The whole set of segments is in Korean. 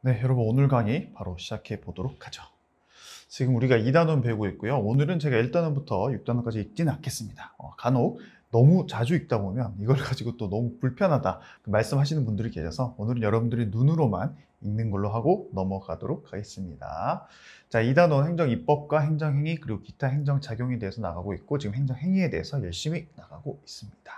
네, 여러분 오늘 강의 바로 시작해 보도록 하죠. 지금 우리가 2단원 배우고 있고요. 오늘은 제가 1단원부터 6단원까지 읽지는 않겠습니다. 간혹 너무 자주 읽다 보면 이걸 가지고 또 너무 불편하다 말씀하시는 분들이 계셔서 오늘은 여러분들이 눈으로만 읽는 걸로 하고 넘어가도록 하겠습니다. 자, 2단원 행정입법과 행정행위 그리고 기타 행정작용에 대해서 나가고 있고 지금 행정행위에 대해서 열심히 나가고 있습니다.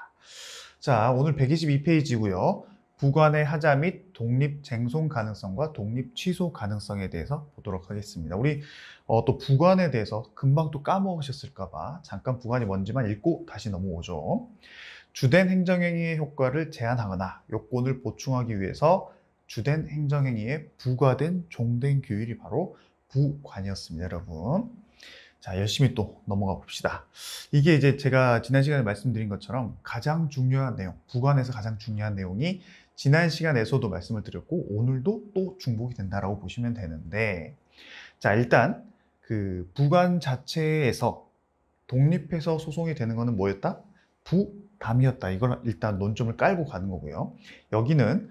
자, 오늘 122페이지고요. 부관의 하자 및 독립 쟁송 가능성과 독립 취소 가능성에 대해서 보도록 하겠습니다. 우리 또 부관에 대해서 금방 또 까먹으셨을까봐 잠깐 부관이 뭔지만 읽고 다시 넘어오죠. 주된 행정행위의 효과를 제한하거나 요건을 보충하기 위해서 주된 행정행위에 부과된 종된 규율이 바로 부관이었습니다, 여러분. 자, 열심히 또 넘어가 봅시다. 이게 이제 제가 지난 시간에 말씀드린 것처럼 가장 중요한 내용, 부관에서 가장 중요한 내용이 지난 시간에서도 말씀을 드렸고 오늘도 또 중복이 된다라고 보시면 되는데, 자, 일단 그 부관 자체에서 독립해서 소송이 되는 거는 뭐였다? 부담이었다. 이걸 일단 논점을 깔고 가는 거고요. 여기는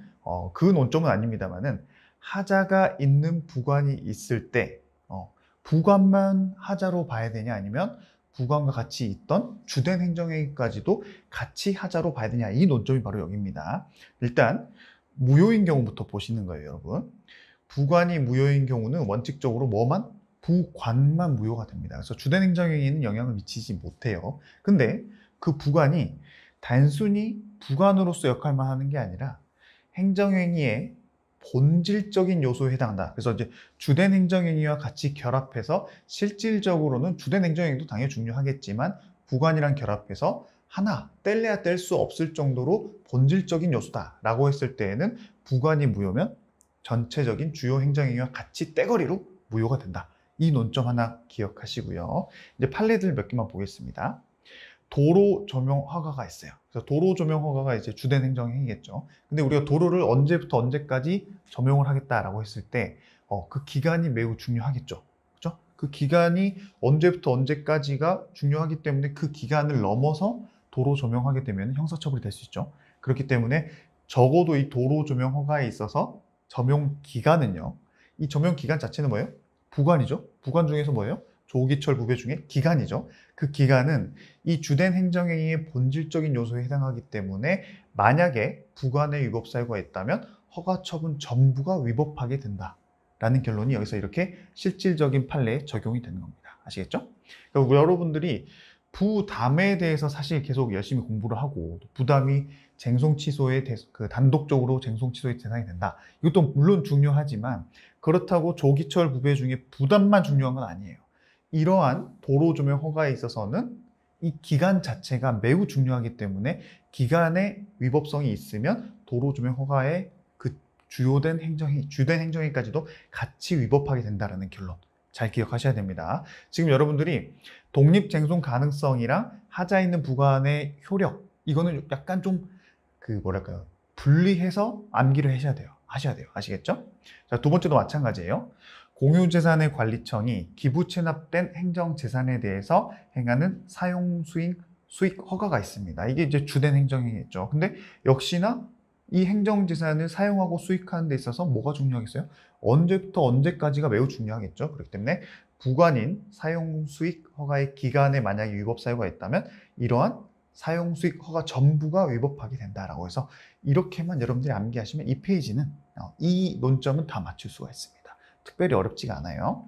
그 논점은 아닙니다만은 하자가 있는 부관이 있을 때 부관만 하자로 봐야 되냐 아니면 부관과 같이 있던 주된 행정행위까지도 같이 하자로 봐야 되냐, 이 논점이 바로 여기입니다. 일단 무효인 경우부터 보시는 거예요, 여러분. 부관이 무효인 경우는 원칙적으로 뭐만? 부관만 무효가 됩니다. 그래서 주된 행정행위에는 영향을 미치지 못해요. 근데 그 부관이 단순히 부관으로서 역할만 하는 게 아니라 행정행위의 본질적인 요소에 해당한다. 그래서 이제 주된 행정행위와 같이 결합해서 실질적으로는 주된 행정행위도 당연히 중요하겠지만 부관이랑 결합해서 하나 뗄래야 뗄 수 없을 정도로 본질적인 요소다라고 했을 때에는 부관이 무효면 전체적인 주요 행정행위와 같이 떼거리로 무효가 된다. 이 논점 하나 기억하시고요. 이제 판례들 몇 개만 보겠습니다. 도로 조명 허가가 있어요. 그래서 도로 조명 허가가 이제 주된 행정행위겠죠. 근데 우리가 도로를 언제부터 언제까지 조명을 하겠다라고 했을 때 그 기간이 매우 중요하겠죠. 그렇죠? 그 기간이 언제부터 언제까지가 중요하기 때문에 그 기간을 넘어서 도로 조명하게 되면 형사처벌이 될 수 있죠. 그렇기 때문에 적어도 이 도로 조명 허가에 있어서 조명 기간은요. 이 조명 기간 자체는 뭐예요? 부관이죠. 부관 중에서 뭐예요? 조기철 부배 중에 기간이죠. 그 기간은 이 주된 행정행위의 본질적인 요소에 해당하기 때문에 만약에 부관의 위법 사유가 있다면 허가 처분 전부가 위법하게 된다라는 결론이 여기서 이렇게 실질적인 판례에 적용이 되는 겁니다. 아시겠죠? 그리고 여러분들이 부담에 대해서 사실 계속 열심히 공부를 하고 부담이 쟁송 취소에 단독적으로 쟁송 취소의 대상이 된다. 이것도 물론 중요하지만 그렇다고 조기철 부배 중에 부담만 중요한 건 아니에요. 이러한 도로 조명 허가에 있어서는 이 기간 자체가 매우 중요하기 때문에 기간의 위법성이 있으면 도로 조명 허가의 그 주된 행정행위까지도 같이 위법하게 된다는 결론 잘 기억하셔야 됩니다. 지금 여러분들이 독립쟁송 가능성이랑 하자 있는 부관의 효력, 이거는 약간 좀 분리해서 암기를 하셔야 돼요. 아시겠죠? 자, 두 번째도 마찬가지예요. 공유재산의 관리청이 기부 체납된 행정재산에 대해서 행하는 사용 수익 허가가 있습니다. 이게 이제 주된 행정행위겠죠. 근데 역시나 이 행정재산을 사용하고 수익하는 데 있어서 뭐가 중요하겠어요? 언제부터 언제까지가 매우 중요하겠죠. 그렇기 때문에 부관인 사용 수익 허가의 기간에 만약에 위법 사유가 있다면 이러한 사용 수익 허가 전부가 위법하게 된다라고 해서 이렇게만 여러분들이 암기하시면 이 페이지는 이 논점은 다 맞출 수가 있습니다. 특별히 어렵지가 않아요.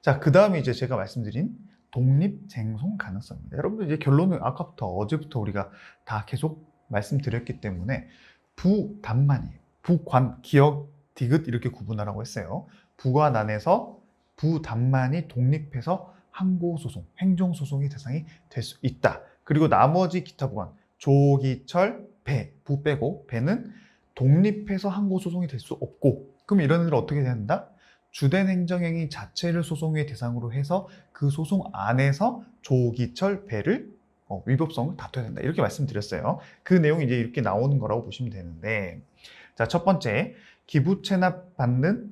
자, 그 다음에 이제 제가 말씀드린 독립쟁송 가능성입니다. 여러분들 이제 결론은 아까부터 어제부터 우리가 다 계속 말씀드렸기 때문에 부담만이에요. 부관, 기역, 디귿 이렇게 구분하라고 했어요. 부관 안에서 부담만이 독립해서 항고소송, 행정소송의 대상이 될 수 있다. 그리고 나머지 기타 부관, 조기철, 배, 부 빼고 배는 독립해서 항고소송이 될 수 없고, 그럼 이런 일은 어떻게 된다? 주된 행정행위 자체를 소송의 대상으로 해서 그 소송 안에서 조기철, 배를 위법성을 다퉈야 된다. 이렇게 말씀드렸어요. 그 내용이 이제 이렇게 나오는 거라고 보시면 되는데, 자, 첫 번째, 기부 체납받은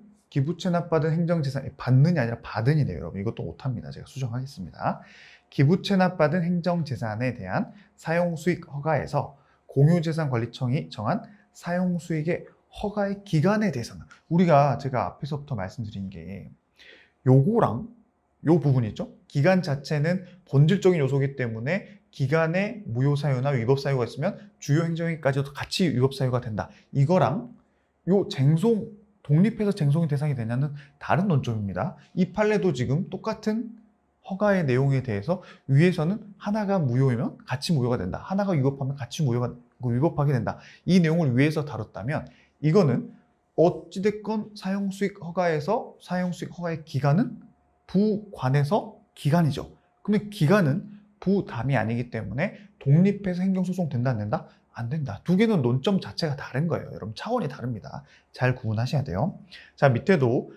행정재산, 받는이 아니라 받은이네요, 여러분. 이것도 못합니다. 제가 수정하겠습니다. 기부 체납받은 행정재산에 대한 사용수익 허가에서 공유재산관리청이 정한 사용수익의 허가의 기간에 대해서는 제가 앞에서부터 말씀드린 게 요거랑 요 부분 있죠? 기간 자체는 본질적인 요소이기 때문에 기간에 무효 사유나 위법 사유가 있으면 주요 행정행위까지도 같이 위법 사유가 된다. 이거랑 요 독립해서 쟁송의 대상이 되냐는 다른 논점입니다. 이 판례도 지금 똑같은 허가의 내용에 대해서 위에서는 하나가 무효이면 같이 무효가 된다. 하나가 위법하면 같이 위법하게 된다. 이 내용을 위에서 다뤘다면 이거는 어찌됐건 사용수익 허가에서 사용수익 허가의 기간은 부관에서 기간이죠. 그러면 기간은 부담이 아니기 때문에 독립해서 행정소송 된다 안 된다? 안 된다. 두 개는 논점 자체가 다른 거예요. 여러분 차원이 다릅니다. 잘 구분하셔야 돼요. 자, 밑에도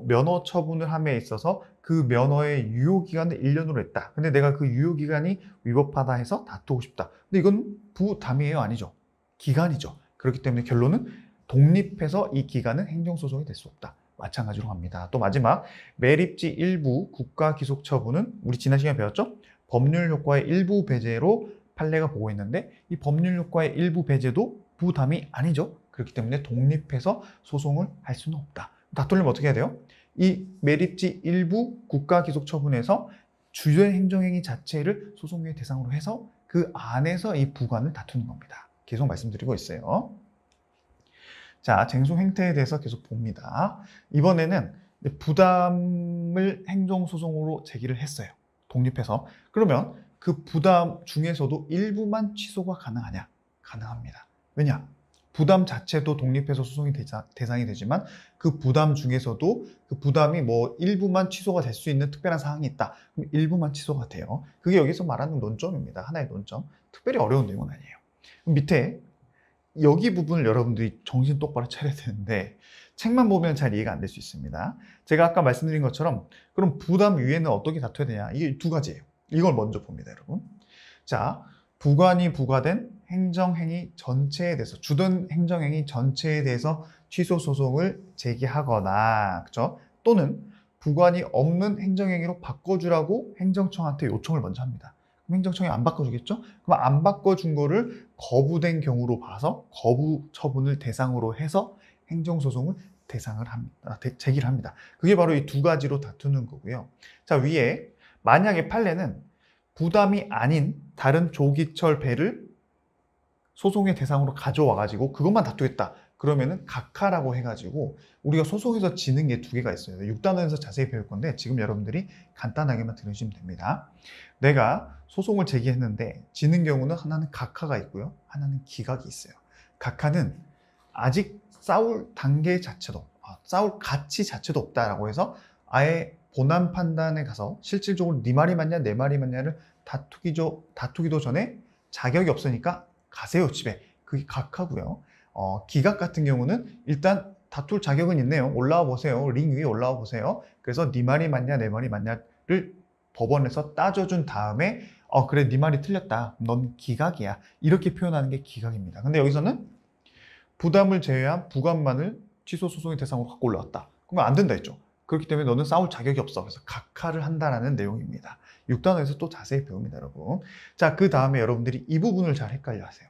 면허 처분을 함에 있어서 그 면허의 유효기간을 1년으로 했다. 근데 내가 그 유효기간이 위법하다 해서 다투고 싶다. 근데 이건 부담이에요? 아니죠? 기간이죠. 그렇기 때문에 결론은 독립해서 이 기간은 행정소송이 될 수 없다. 마찬가지로 합니다. 또 마지막 매립지 일부 국가기속처분은 우리 지난 시간에 배웠죠? 법률 효과의 일부 배제로 판례가 보고있는데 이 법률 효과의 일부 배제도 부담이 아니죠. 그렇기 때문에 독립해서 소송을 할 수는 없다. 다투려면 어떻게 해야 돼요? 이 매립지 일부 국가기속처분에서 주요 행정행위 자체를 소송의 대상으로 해서 그 안에서 이 부관을 다투는 겁니다. 계속 말씀드리고 있어요. 자, 쟁송 행태에 대해서 계속 봅니다. 이번에는 부담을 행정소송으로 제기를 했어요. 독립해서. 그러면 그 부담 중에서도 일부만 취소가 가능하냐? 가능합니다. 왜냐? 부담 자체도 독립해서 소송이 대상이 되지만 그 부담 중에서도 그 부담이 일부만 취소가 될 수 있는 특별한 사항이 있다. 그럼 일부만 취소가 돼요. 그게 여기서 말하는 논점입니다. 하나의 논점. 특별히 어려운 내용은 아니에요. 밑에 여기 부분을 여러분들이 정신 똑바로 차려야 되는데 책만 보면 잘 이해가 안 될 수 있습니다. 제가 아까 말씀드린 것처럼 그럼 부담 위에는 어떻게 다투어야 되냐? 이게 두 가지예요. 이걸 먼저 봅니다, 여러분. 자, 부관이 부과된 행정행위 전체에 대해서 주된 행정행위 전체에 대해서 취소 소송을 제기하거나 그렇죠? 또는 부관이 없는 행정행위로 바꿔주라고 행정청한테 요청을 먼저 합니다. 그럼 행정청이 안 바꿔주겠죠? 그럼 안 바꿔준 거를 거부된 경우로 봐서 거부 처분을 대상으로 해서 행정소송을 제기를 합니다. 그게 바로 이 두 가지로 다투는 거고요. 자, 위에 만약에 판례는 부담이 아닌 다른 조기철 배를 소송의 대상으로 가져와가지고 그것만 다투겠다. 그러면은 각하라고 해가지고 우리가 소송에서 지는 게 두 개가 있어요. 6단원에서 자세히 배울 건데 지금 여러분들이 간단하게만 들으시면 됩니다. 내가 소송을 제기했는데 지는 경우는 하나는 각하가 있고요. 하나는 기각이 있어요. 각하는 아직 싸울 단계 자체도 싸울 가치 자체도 없다라고 해서 아예 본안 판단에 가서 실질적으로 네 말이 맞냐 내 말이 맞냐를 다투기도 전에 자격이 없으니까 가세요 집에. 그게 각하고요. 기각 같은 경우는 일단 다툴 자격은 있네요. 올라와 보세요. 링 위에 올라와 보세요. 그래서 네 말이 맞냐 내 말이 맞냐를 법원에서 따져준 다음에 그래 네 말이 틀렸다. 넌 기각이야. 이렇게 표현하는 게 기각입니다. 근데 여기서는 부담을 제외한 부관만을 취소 소송의 대상으로 갖고 올라왔다. 그러면 안 된다 했죠. 그렇기 때문에 너는 싸울 자격이 없어. 그래서 각하를 한다라는 내용입니다. 6단원에서 또 자세히 배웁니다, 여러분. 자, 그 다음에 여러분들이 이 부분을 잘 헷갈려 하세요.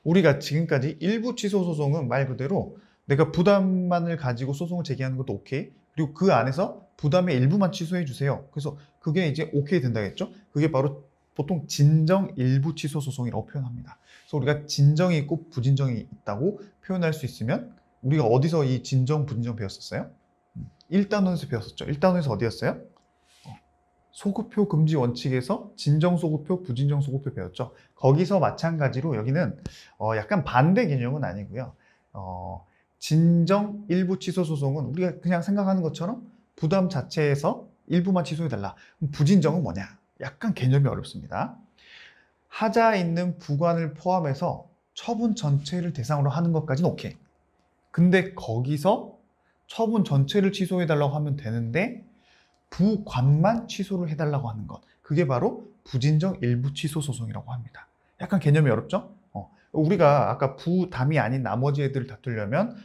우리가 지금까지 일부 취소 소송은 말 그대로 내가 부담만을 가지고 소송을 제기하는 것도 오케이. 그리고 그 안에서 부담의 일부만 취소해 주세요. 그래서 그게 이제 오케이 된다겠죠? 그게 바로 보통 진정 일부 취소 소송이라고 표현합니다. 그래서 우리가 진정이 있고 부진정이 있다고 표현할 수 있으면 우리가 어디서 이 진정, 부진정 배웠었어요? 1단원에서 배웠었죠. 1단원에서 어디였어요? 소급표 금지 원칙에서 진정 소급표, 부진정 소급표 배웠죠. 거기서 마찬가지로 여기는 약간 반대 개념은 아니고요. 진정 일부 취소 소송은 우리가 그냥 생각하는 것처럼 부담 자체에서 일부만 취소해달라. 그럼 부진정은 뭐냐? 약간 개념이 어렵습니다. 하자 있는 부관을 포함해서 처분 전체를 대상으로 하는 것까지는 오케이. 근데 거기서 처분 전체를 취소해달라고 하면 되는데 부관만 취소를 해달라고 하는 것. 그게 바로 부진정 일부 취소 소송이라고 합니다. 약간 개념이 어렵죠? 우리가 아까 부담이 아닌 나머지 애들을 다투려면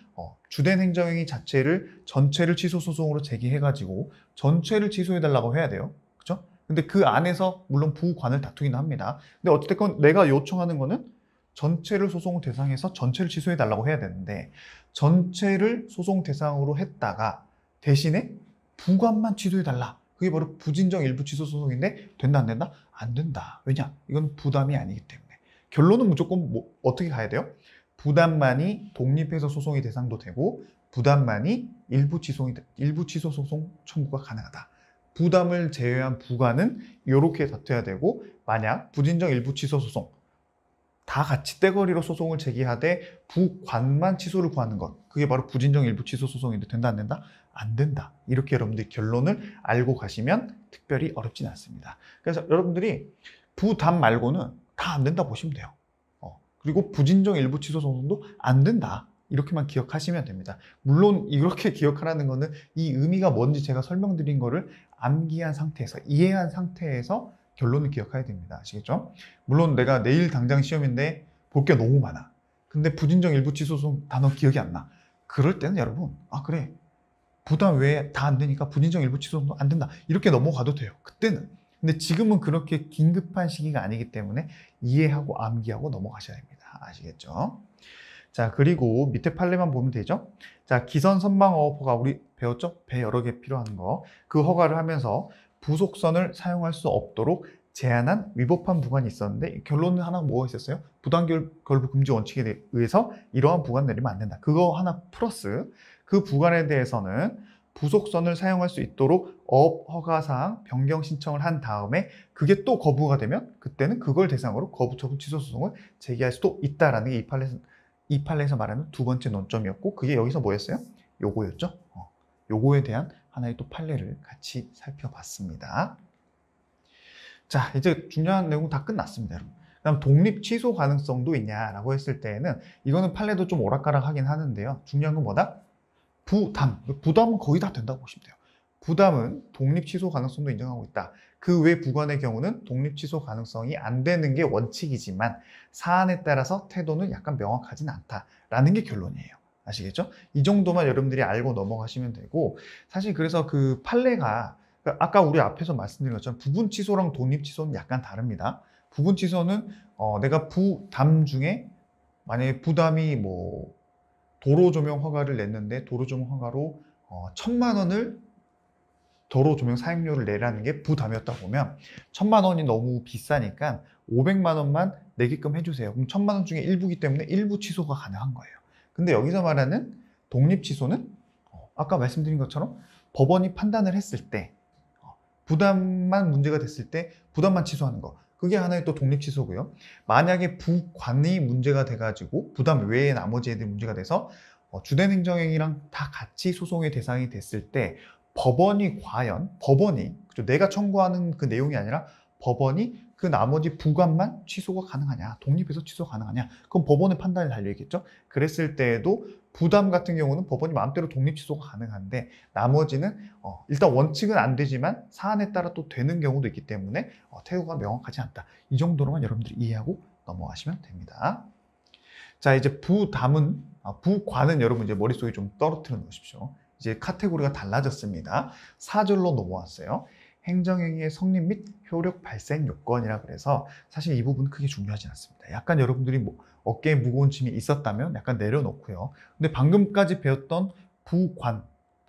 주된 행정행위 자체를 전체를 취소 소송으로 제기해가지고 전체를 취소해달라고 해야 돼요. 그렇죠? 근데 그 안에서 물론 부관을 다투기는 합니다. 근데 어쨌든 내가 요청하는 거는 전체를 소송 대상에서 전체를 취소해달라고 해야 되는데 전체를 소송 대상으로 했다가 대신에 부관만 취소해달라. 그게 바로 부진정 일부 취소 소송인데 된다 안 된다? 안 된다. 왜냐? 이건 부담이 아니기 때문에. 결론은 무조건 어떻게 가야 돼요? 부담만이 독립해서 소송의 대상도 되고 부담만이 일부 취소 소송 청구가 가능하다. 부담을 제외한 부관은 이렇게 다퉈야 되고 만약 부진정 일부 취소 소송 다 같이 떼거리로 소송을 제기하되 부관만 취소를 구하는 것 그게 바로 부진정 일부 취소 소송인데 된다 안 된다? 안 된다. 이렇게 여러분들이 결론을 알고 가시면 특별히 어렵진 않습니다. 그래서 여러분들이 부담 말고는 다 안 된다 보시면 돼요. 그리고 부진정 일부 취소 소송도 안 된다. 이렇게만 기억하시면 됩니다. 물론 이렇게 기억하라는 거는 이 의미가 뭔지 제가 설명드린 거를 암기한 상태에서 이해한 상태에서 결론을 기억해야 됩니다. 아시겠죠? 물론 내가 내일 당장 시험인데 볼 게 너무 많아. 근데 부진정 일부 취소 소송 단어 기억이 안 나. 그럴 때는 여러분 그래 부담 외에 다 안 되니까 부진정 일부 취소 소송 안 된다. 이렇게 넘어가도 돼요. 그때는. 근데 지금은 그렇게 긴급한 시기가 아니기 때문에 이해하고 암기하고 넘어가셔야 됩니다. 아시겠죠? 자, 그리고 밑에 판례만 보면 되죠? 자, 기선 선망어업 허가 우리 배웠죠? 배 여러 개 필요한 거. 그 허가를 하면서 부속선을 사용할 수 없도록 제한한 위법한 부관이 있었는데 결론은 하나 뭐가 있었어요? 부당결부 금지 원칙에 의해서 이러한 부관 내리면 안 된다. 그거 하나 플러스 그 부관에 대해서는 부속선을 사용할 수 있도록 업 허가사항 변경 신청을 한 다음에 그게 또 거부가 되면 그때는 그걸 대상으로 거부 처분 취소 소송을 제기할 수도 있다라는 게 이 판례에서 말하는 두 번째 논점이었고 그게 여기서 뭐였어요? 요거였죠. 요거에 대한 하나의 또 판례를 같이 살펴봤습니다. 자, 이제 중요한 내용 다 끝났습니다, 여러분. 그다음 독립 취소 가능성도 있냐라고 했을 때에는 이거는 판례도 좀 오락가락하긴 하는데요. 중요한 건 뭐다? 부담은 거의 다 된다고 보시면 돼요. 부담은 독립 취소 가능성도 인정하고 있다. 그 외 부관의 경우는 독립 취소 가능성이 안 되는 게 원칙이지만 사안에 따라서 태도는 약간 명확하진 않다라는 게 결론이에요. 아시겠죠? 이 정도만 여러분들이 알고 넘어가시면 되고 사실 그래서 그 판례가 아까 우리 앞에서 말씀드린 것처럼 부분 취소랑 독립 취소는 약간 다릅니다. 부분 취소는 내가 부담 중에 만약에 부담이 도로 조명 허가를 냈는데 도로 조명 허가로 1,000만 원을 도로 조명 사용료를 내라는 게 부담이었다 보면 1,000만 원이 너무 비싸니까 500만 원만 내게끔 해주세요. 그럼 1,000만 원 중에 일부기 때문에 일부 취소가 가능한 거예요. 근데 여기서 말하는 독립 취소는 아까 말씀드린 것처럼 법원이 판단을 했을 때 부담만 문제가 됐을 때 부담만 취소하는 거 그게 하나의 또 독립 취소고요. 만약에 부관이 문제가 돼가지고 부담 외에 나머지 애들이 문제가 돼서 주된 행정행위랑 다 같이 소송의 대상이 됐을 때 법원이 그렇죠? 내가 청구하는 그 내용이 아니라 법원이 그 나머지 부관만 취소가 가능하냐 독립해서 취소 가능하냐 그럼 법원의 판단이 달려있겠죠. 그랬을 때에도 부담 같은 경우는 법원이 마음대로 독립 취소가 가능한데 나머지는 일단 원칙은 안 되지만 사안에 따라 또 되는 경우도 있기 때문에 태도가 명확하지 않다. 이 정도로만 여러분들이 이해하고 넘어가시면 됩니다. 자, 이제 부관은 여러분 이제 머릿속에 좀 떨어뜨려 놓으십시오. 이제 카테고리가 달라졌습니다. 4절로 넘어왔어요. 행정행위의 성립 및 효력 발생 요건이라 그래서 사실 이 부분은 크게 중요하지 않습니다. 약간 여러분들이 어깨에 무거운 짐이 있었다면 약간 내려놓고요. 근데 방금까지 배웠던 부관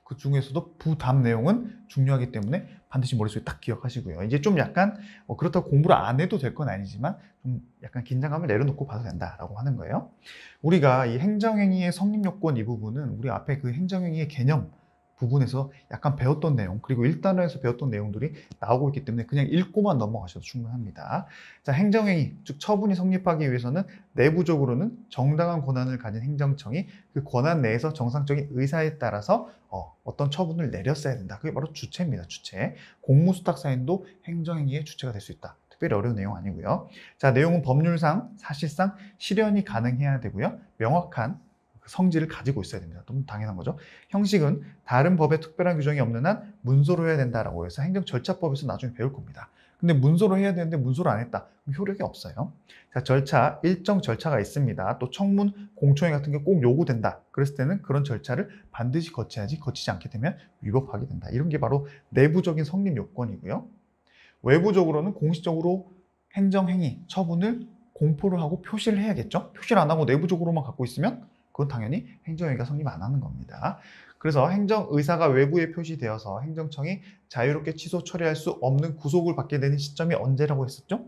그 중에서도 부담 내용은 중요하기 때문에 반드시 머릿속에 딱 기억하시고요. 이제 좀 약간 그렇다고 공부를 안 해도 될 건 아니지만 좀 약간 긴장감을 내려놓고 봐도 된다라고 하는 거예요. 우리가 이 행정행위의 성립 요건 이 부분은 우리 앞에 그 행정행위의 개념 부분에서 약간 배웠던 내용 그리고 1단원에서 배웠던 내용들이 나오고 있기 때문에 그냥 읽고만 넘어가셔도 충분합니다. 자, 행정행위, 즉 처분이 성립하기 위해서는 내부적으로는 정당한 권한을 가진 행정청이 그 권한 내에서 정상적인 의사에 따라서 어떤 처분을 내렸어야 된다. 그게 바로 주체입니다. 주체. 공무수탁사인도 행정행위의 주체가 될 수 있다. 특별히 어려운 내용 아니고요. 자, 내용은 법률상 사실상 실현이 가능해야 되고요. 명확한 성질을 가지고 있어야 됩니다. 너무 당연한 거죠. 형식은 다른 법에 특별한 규정이 없는 한 문서로 해야 된다라고 해서 행정절차법에서 나중에 배울 겁니다. 근데 문서로 해야 되는데 문서로 안 했다. 그럼 효력이 없어요. 자, 일정 절차가 있습니다. 또 청문, 공청회 같은 게 꼭 요구된다. 그랬을 때는 그런 절차를 반드시 거쳐야지 거치지 않게 되면 위법하게 된다. 이런 게 바로 내부적인 성립 요건이고요. 외부적으로는 공식적으로 행정행위, 처분을 공포를 하고 표시를 해야겠죠? 표시를 안 하고 내부적으로만 갖고 있으면 그건 당연히 행정행위가 성립 안 하는 겁니다. 그래서 행정의사가 외부에 표시되어서 행정청이 자유롭게 취소 처리할 수 없는 구속을 받게 되는 시점이 언제라고 했었죠?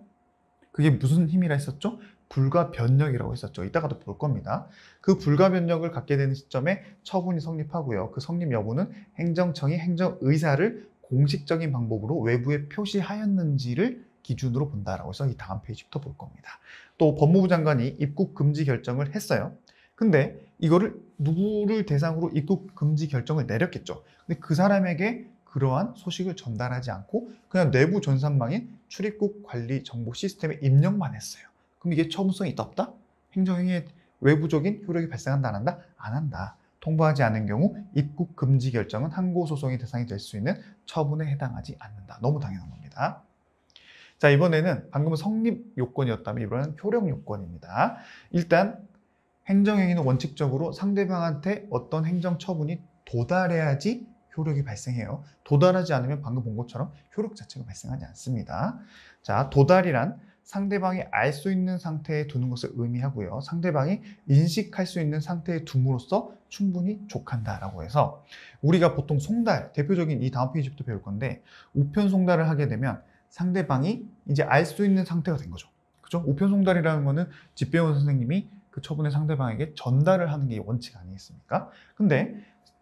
그게 무슨 힘이라 했었죠? 불가변력이라고 했었죠. 이따가도 볼 겁니다. 그 불가변력을 갖게 되는 시점에 처분이 성립하고요. 그 성립 여부는 행정청이 행정의사를 공식적인 방법으로 외부에 표시하였는지를 기준으로 본다라고 해서 이 다음 페이지부터 볼 겁니다. 또 법무부 장관이 입국 금지 결정을 했어요. 근데 이거를 누구를 대상으로 입국 금지 결정을 내렸겠죠. 근데 그 사람에게 그러한 소식을 전달하지 않고 그냥 내부 전산망인 출입국 관리 정보 시스템에 입력만 했어요. 그럼 이게 처분성이 있다 없다? 행정행위의 외부적인 효력이 발생한다 안 한다? 안 한다. 통보하지 않은 경우 입국 금지 결정은 항고소송의 대상이 될 수 있는 처분에 해당하지 않는다. 너무 당연한 겁니다. 자, 이번에는 방금은 성립 요건이었다면 이번에는 효력 요건입니다. 일단 행정행위는 원칙적으로 상대방한테 어떤 행정처분이 도달해야지 효력이 발생해요. 도달하지 않으면 방금 본 것처럼 효력 자체가 발생하지 않습니다. 자, 도달이란 상대방이 알 수 있는 상태에 두는 것을 의미하고요. 상대방이 인식할 수 있는 상태에 둠으로써 충분히 족한다라고 해서 우리가 보통 송달, 대표적인 이 다음 페이지부터 배울 건데 우편 송달을 하게 되면 상대방이 이제 알 수 있는 상태가 된 거죠. 그죠? 우편 송달이라는 거는 집배원 선생님이 그 처분의 상대방에게 전달을 하는 게 원칙 아니겠습니까? 근데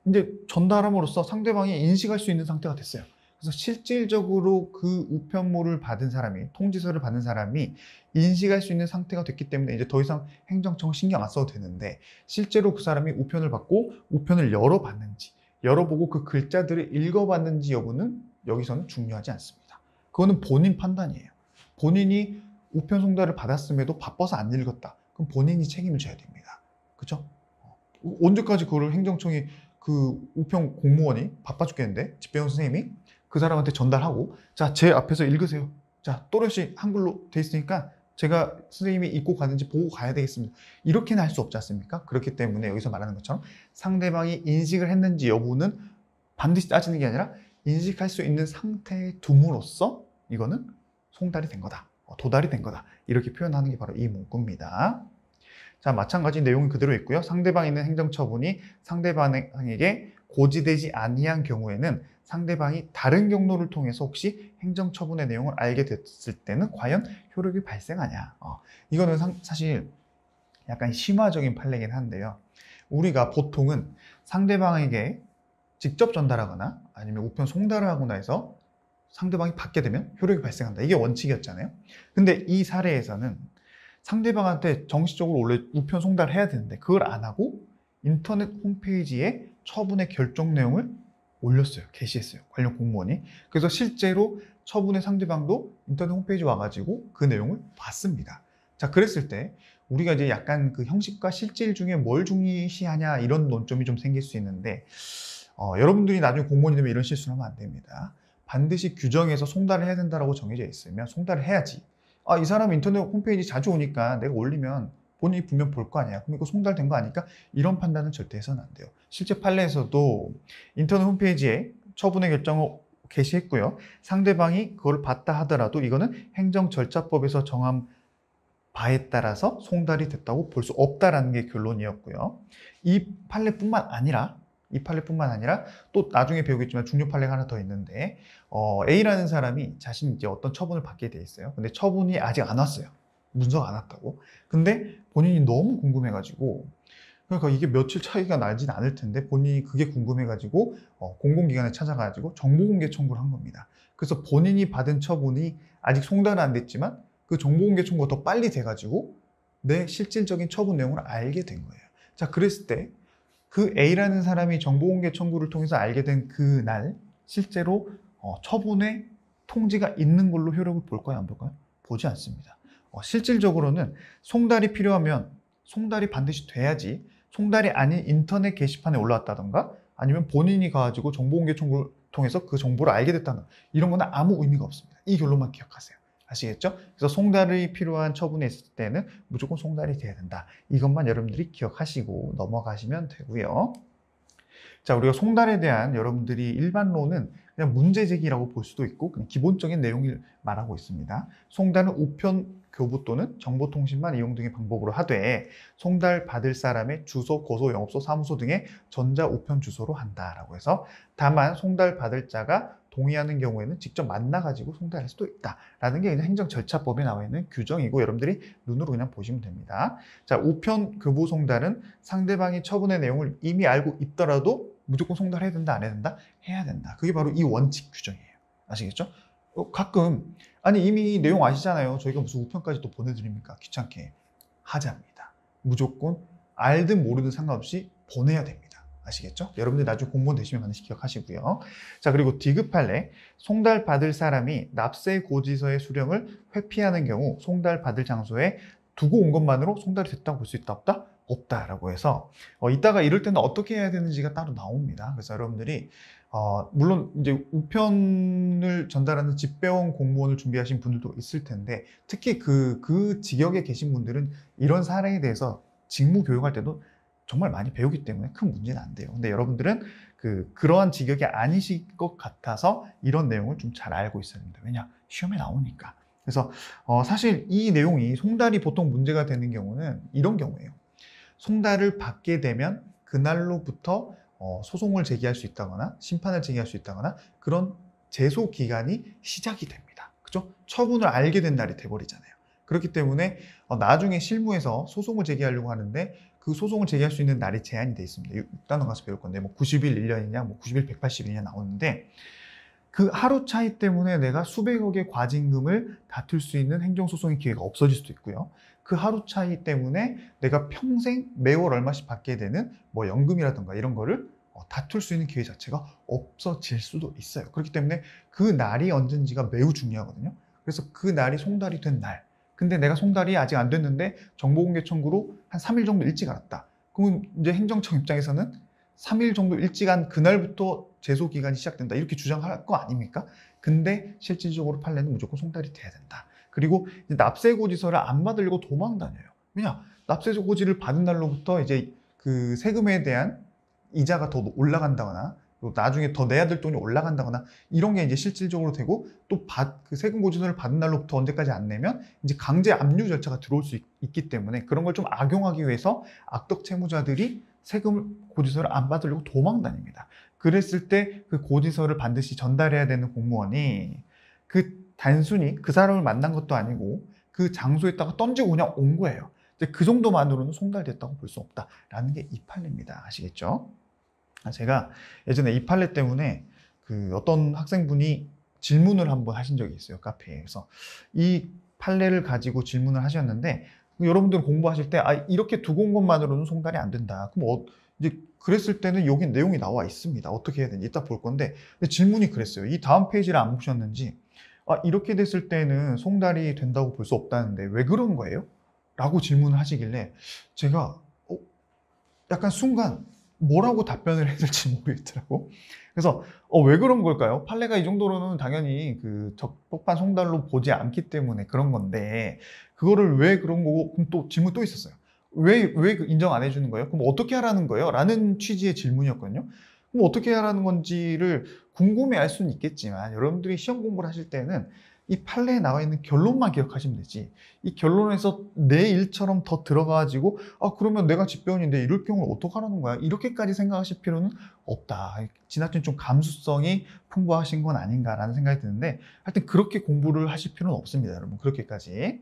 이제 전달함으로써 상대방이 인식할 수 있는 상태가 됐어요. 그래서 실질적으로 그 우편물을 받은 사람이, 통지서를 받은 사람이 인식할 수 있는 상태가 됐기 때문에 이제 더 이상 행정청 신경 안 써도 되는데 실제로 그 사람이 우편을 받고 우편을 열어봤는지, 열어보고 그 글자들을 읽어봤는지 여부는 여기서는 중요하지 않습니다. 그거는 본인 판단이에요. 본인이 우편 송달을 받았음에도 바빠서 안 읽었다. 그럼 본인이 책임을 져야 됩니다. 그렇죠? 언제까지 그거를 행정청이 그 우편 공무원이 바빠 죽겠는데 집배원 선생님이 그 사람한테 전달하고 자, 제 앞에서 읽으세요. 자, 또렷이 한글로 돼 있으니까 제가 선생님이 읽고 가는지 보고 가야 되겠습니다. 이렇게는 할 수 없지 않습니까? 그렇기 때문에 여기서 말하는 것처럼 상대방이 인식을 했는지 여부는 반드시 따지는 게 아니라 인식할 수 있는 상태에 둠으로써 이거는 송달이 된 거다. 도달이 된 거다. 이렇게 표현하는 게 바로 이 문구입니다. 자, 마찬가지 내용이 그대로 있고요. 상대방이 있는 행정처분이 상대방에게 고지되지 아니한 경우에는 상대방이 다른 경로를 통해서 혹시 행정처분의 내용을 알게 됐을 때는 과연 효력이 발생하냐. 이거는 사실 약간 심화적인 판례긴 한데요. 우리가 보통은 상대방에게 직접 전달하거나 아니면 우편 송달을 하거나 해서 상대방이 받게 되면 효력이 발생한다. 이게 원칙이었잖아요. 근데 이 사례에서는 상대방한테 정식적으로 원래 우편 송달을 해야 되는데 그걸 안 하고 인터넷 홈페이지에 처분의 결정 내용을 올렸어요. 게시했어요. 관련 공무원이. 그래서 실제로 처분의 상대방도 인터넷 홈페이지 와가지고 그 내용을 봤습니다. 자, 그랬을 때 우리가 이제 약간 그 형식과 실질 중에 뭘 중시하냐 이런 논점이 좀 생길 수 있는데 여러분들이 나중에 공무원이 되면 이런 실수를 하면 안 됩니다. 반드시 규정에서 송달을 해야 된다고 정해져 있으면 송달을 해야지. 이 사람 인터넷 홈페이지 자주 오니까 내가 올리면 본인이 분명 볼 거 아니야. 그럼 이거 송달된 거 아니까? 이런 판단은 절대 해서는 안 돼요. 실제 판례에서도 인터넷 홈페이지에 처분의 결정을 게시했고요. 상대방이 그걸 봤다 하더라도 이거는 행정절차법에서 정한 바에 따라서 송달이 됐다고 볼 수 없다라는 게 결론이었고요. 이 판례뿐만 아니라 또 나중에 배우겠지만 중요 판례가 하나 더 있는데 A라는 사람이 자신이 이제 어떤 처분을 받게 돼 있어요. 근데 처분이 아직 안 왔어요. 문서가 안 왔다고. 근데 본인이 너무 궁금해가지고 그러니까 이게 며칠 차이가 나진 않을 텐데 본인이 그게 궁금해가지고 공공기관에 찾아가지고 정보공개 청구를 한 겁니다. 그래서 본인이 받은 처분이 아직 송달은 안 됐지만 그 정보공개 청구가 더 빨리 돼가지고 내 실질적인 처분 내용을 알게 된 거예요. 자, 그랬을 때 그 A라는 사람이 정보공개 청구를 통해서 알게 된 그날 실제로 처분의 통지가 있는 걸로 효력을 볼까요? 안 볼까요? 보지 않습니다. 실질적으로는 송달이 필요하면 송달이 반드시 돼야지 송달이 아닌 인터넷 게시판에 올라왔다던가 아니면 본인이 가가지고 정보공개 청구를 통해서 그 정보를 알게 됐다는 이런 거는 아무 의미가 없습니다. 이 결론만 기억하세요. 아시겠죠? 그래서 송달이 필요한 처분에 있을 때는 무조건 송달이 돼야 된다. 이것만 여러분들이 기억하시고 넘어가시면 되고요. 자, 우리가 송달에 대한 여러분들이 일반론은 그냥 문제 제기라고 볼 수도 있고 그냥 기본적인 내용을 말하고 있습니다. 송달은 우편 교부 또는 정보통신만 이용 등의 방법으로 하되 송달 받을 사람의 주소, 거소, 영업소, 사무소 등의 전자 우편 주소로 한다라고 해서 다만 송달 받을 자가 동의하는 경우에는 직접 만나가지고 송달할 수도 있다라는 게 그냥 행정 절차법에 나와 있는 규정이고 여러분들이 눈으로 그냥 보시면 됩니다. 자, 우편 교부 송달은 상대방이 처분의 내용을 이미 알고 있더라도 무조건 송달해야 된다, 안 해야 된다? 해야 된다. 그게 바로 이 원칙 규정이에요. 아시겠죠? 가끔 아니 이미 내용 아시잖아요. 저희가 무슨 우편까지 또 보내드립니까? 귀찮게 하자입니다. 무조건 알든 모르든 상관없이 보내야 됩니다. 아시겠죠? 여러분들 나중에 공무원 되시면 반드시 기억하시고요. 자, 그리고 디귿 판례. 송달 받을 사람이 납세 고지서의 수령을 회피하는 경우 송달 받을 장소에 두고 온 것만으로 송달이 됐다고 볼 수 있다, 없다? 없다라고 해서 이따가 이럴 때는 어떻게 해야 되는지가 따로 나옵니다. 그래서 여러분들이 물론 이제 우편을 전달하는 집배원 공무원을 준비하신 분들도 있을 텐데 특히 그 직역에 계신 분들은 이런 사례에 대해서 직무 교육할 때도 정말 많이 배우기 때문에 큰 문제는 안 돼요. 근데 여러분들은 그러한 직역이 아니실 것 같아서 이런 내용을 좀 잘 알고 있어야 됩니다. 왜냐? 시험에 나오니까. 그래서 사실 이 내용이 송달이 보통 문제가 되는 경우는 이런 경우예요. 송달을 받게 되면 그날로부터 소송을 제기할 수 있다거나 심판을 제기할 수 있다거나 그런 제소 기간이 시작이 됩니다. 그죠? 처분을 알게 된 날이 돼버리잖아요. 그렇기 때문에 나중에 실무에서 소송을 제기하려고 하는데 그 소송을 제기할 수 있는 날이 제한이 돼 있습니다. 6단원 가서 배울 건데 뭐 90일 1년이냐 뭐 90일 180일이냐 나오는데 그 하루 차이 때문에 내가 수백억의 과징금을 다툴 수 있는 행정소송의 기회가 없어질 수도 있고요. 그 하루 차이 때문에 내가 평생 매월 얼마씩 받게 되는 뭐 연금이라든가 이런 거를 다툴 수 있는 기회 자체가 없어질 수도 있어요. 그렇기 때문에 그 날이 언젠지가 매우 중요하거든요. 그래서 그 날이 송달이 된 날. 근데 내가 송달이 아직 안 됐는데 정보공개 청구로 한 3일 정도 일찍 알았다. 그러면 이제 행정청 입장에서는 3일 정도 일찍 한 그날부터 제소 기간이 시작된다. 이렇게 주장할 거 아닙니까? 근데 실질적으로 판례는 무조건 송달이 돼야 된다. 그리고 이제 납세고지서를 안 받으려고 도망 다녀요. 왜냐? 납세고지를 받은 날로부터 이제 그 세금에 대한 이자가 더 올라간다거나 또 나중에 더 내야 될 돈이 올라간다거나 이런 게 이제 실질적으로 되고 또 그 세금 고지서를 받은 날로부터 언제까지 안 내면 이제 강제 압류 절차가 들어올 수 있기 때문에 그런 걸 좀 악용하기 위해서 악덕 채무자들이 세금 고지서를 안 받으려고 도망 다닙니다. 그랬을 때 그 고지서를 반드시 전달해야 되는 공무원이 단순히 그 사람을 만난 것도 아니고 그 장소에다가 던지고 그냥 온 거예요. 이제 그 정도만으로는 송달됐다고 볼 수 없다라는 게 이 판례입니다. 아시겠죠? 제가 예전에 이 판례 때문에 어떤 학생분이 질문을 한번 하신 적이 있어요. 카페에. 그래서 이 판례를 가지고 질문을 하셨는데 여러분들 공부하실 때 이렇게 두고 온 것만으로는 송달이 안 된다. 그럼 이제 그랬을 때는 여기 내용이 나와 있습니다. 어떻게 해야 되는지 이따 볼 건데 근데 질문이 그랬어요. 이 다음 페이지를 안 보셨는지 이렇게 됐을 때는 송달이 된다고 볼 수 없다는데 왜 그런 거예요? 라고 질문을 하시길래 제가 약간 순간 뭐라고 답변을 해야 될지 모르겠더라고. 그래서 왜 그런 걸까요? 판례가 이 정도로는 당연히 적법한 송달로 보지 않기 때문에 그런 건데 그거를 왜 그런 거고 그럼 또 질문 또 있었어요. 왜 인정 안 해주는 거예요? 그럼 어떻게 하라는 거예요? 라는 취지의 질문이었거든요. 그럼 어떻게 하라는 건지를 궁금해 할 수는 있겠지만 여러분들이 시험 공부를 하실 때는 이 판례에 나와 있는 결론만 기억하시면 되지 이 결론에서 내 일처럼 더 들어가가지고 그러면 내가 집배원인데 이럴 경우는 어떡하라는 거야 이렇게까지 생각하실 필요는 없다. 지나친 좀 감수성이 풍부하신 건 아닌가라는 생각이 드는데 하여튼 그렇게 공부를 하실 필요는 없습니다. 여러분 그렇게까지.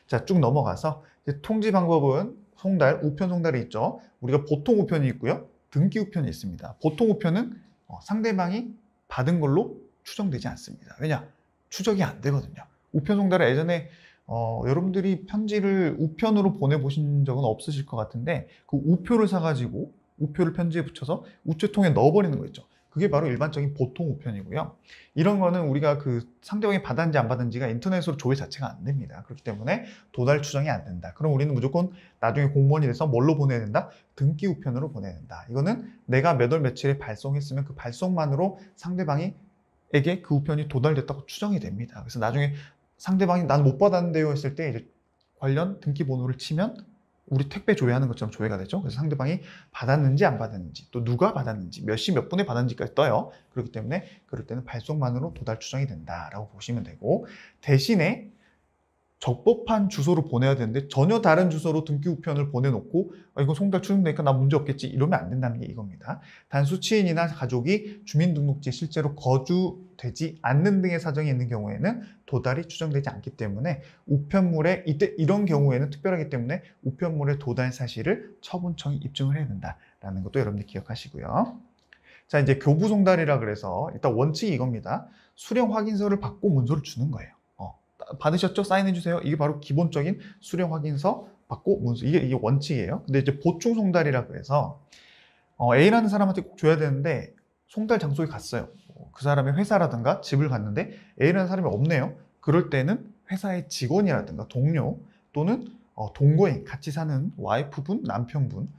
자, 쭉 넘어가서 이제 통지 방법은 송달, 우편 송달이 있죠. 우리가 보통 우편이 있고요. 등기 우편이 있습니다. 보통 우편은 상대방이 받은 걸로 추정되지 않습니다. 왜냐? 추적이 안 되거든요. 우편 송달은 예전에 여러분들이 편지를 우편으로 보내보신 적은 없으실 것 같은데 그 우표를 사가지고 우표를 편지에 붙여서 우체통에 넣어버리는 거 있죠. 그게 바로 일반적인 보통 우편이고요. 이런 거는 우리가 상대방이 받았는지 안 받았는지가 인터넷으로 조회 자체가 안 됩니다. 그렇기 때문에 도달 추정이 안 된다. 그럼 우리는 무조건 나중에 공무원이 돼서 뭘로 보내야 된다? 등기 우편으로 보내야 된다. 이거는 내가 몇 월 며칠에 발송했으면 그 발송만으로 상대방에게 그 우편이 도달됐다고 추정이 됩니다. 그래서 나중에 상대방이 난 못 받았는데요 했을 때 이제 관련 등기 번호를 치면 우리 택배 조회하는 것처럼 조회가 되죠. 그래서 상대방이 받았는지 안 받았는지, 또 누가 받았는지, 몇 시 몇 분에 받았는지까지 떠요. 그렇기 때문에 그럴 때는 발송만으로 도달 추정이 된다라고 보시면 되고, 대신에 적법한 주소로 보내야 되는데 전혀 다른 주소로 등기 우편을 보내놓고 이거 송달 추정되니까 나 문제 없겠지 이러면 안 된다는 게 이겁니다. 단수 치인이나 가족이 주민등록지에 실제로 거주되지 않는 등의 사정이 있는 경우에는 도달이 추정되지 않기 때문에 우편물에 이때 이런 경우에는 특별하기 때문에 우편물의 도달 사실을 처분청이 입증을 해야 된다라는 것도 여러분들 기억하시고요. 자, 이제 교부 송달이라 그래서 일단 원칙이 이겁니다. 수령 확인서를 받고 문서를 주는 거예요. 받으셨죠? 사인해주세요. 이게 바로 기본적인 수령 확인서 받고 문서. 이게 원칙이에요. 근데 이제 보충 송달이라고 해서 A라는 사람한테 꼭 줘야 되는데 송달 장소에 갔어요. 그 사람의 회사라든가 집을 갔는데 A라는 사람이 없네요. 그럴 때는 회사의 직원이라든가 동료 또는 동거인, 같이 사는 와이프분, 남편분,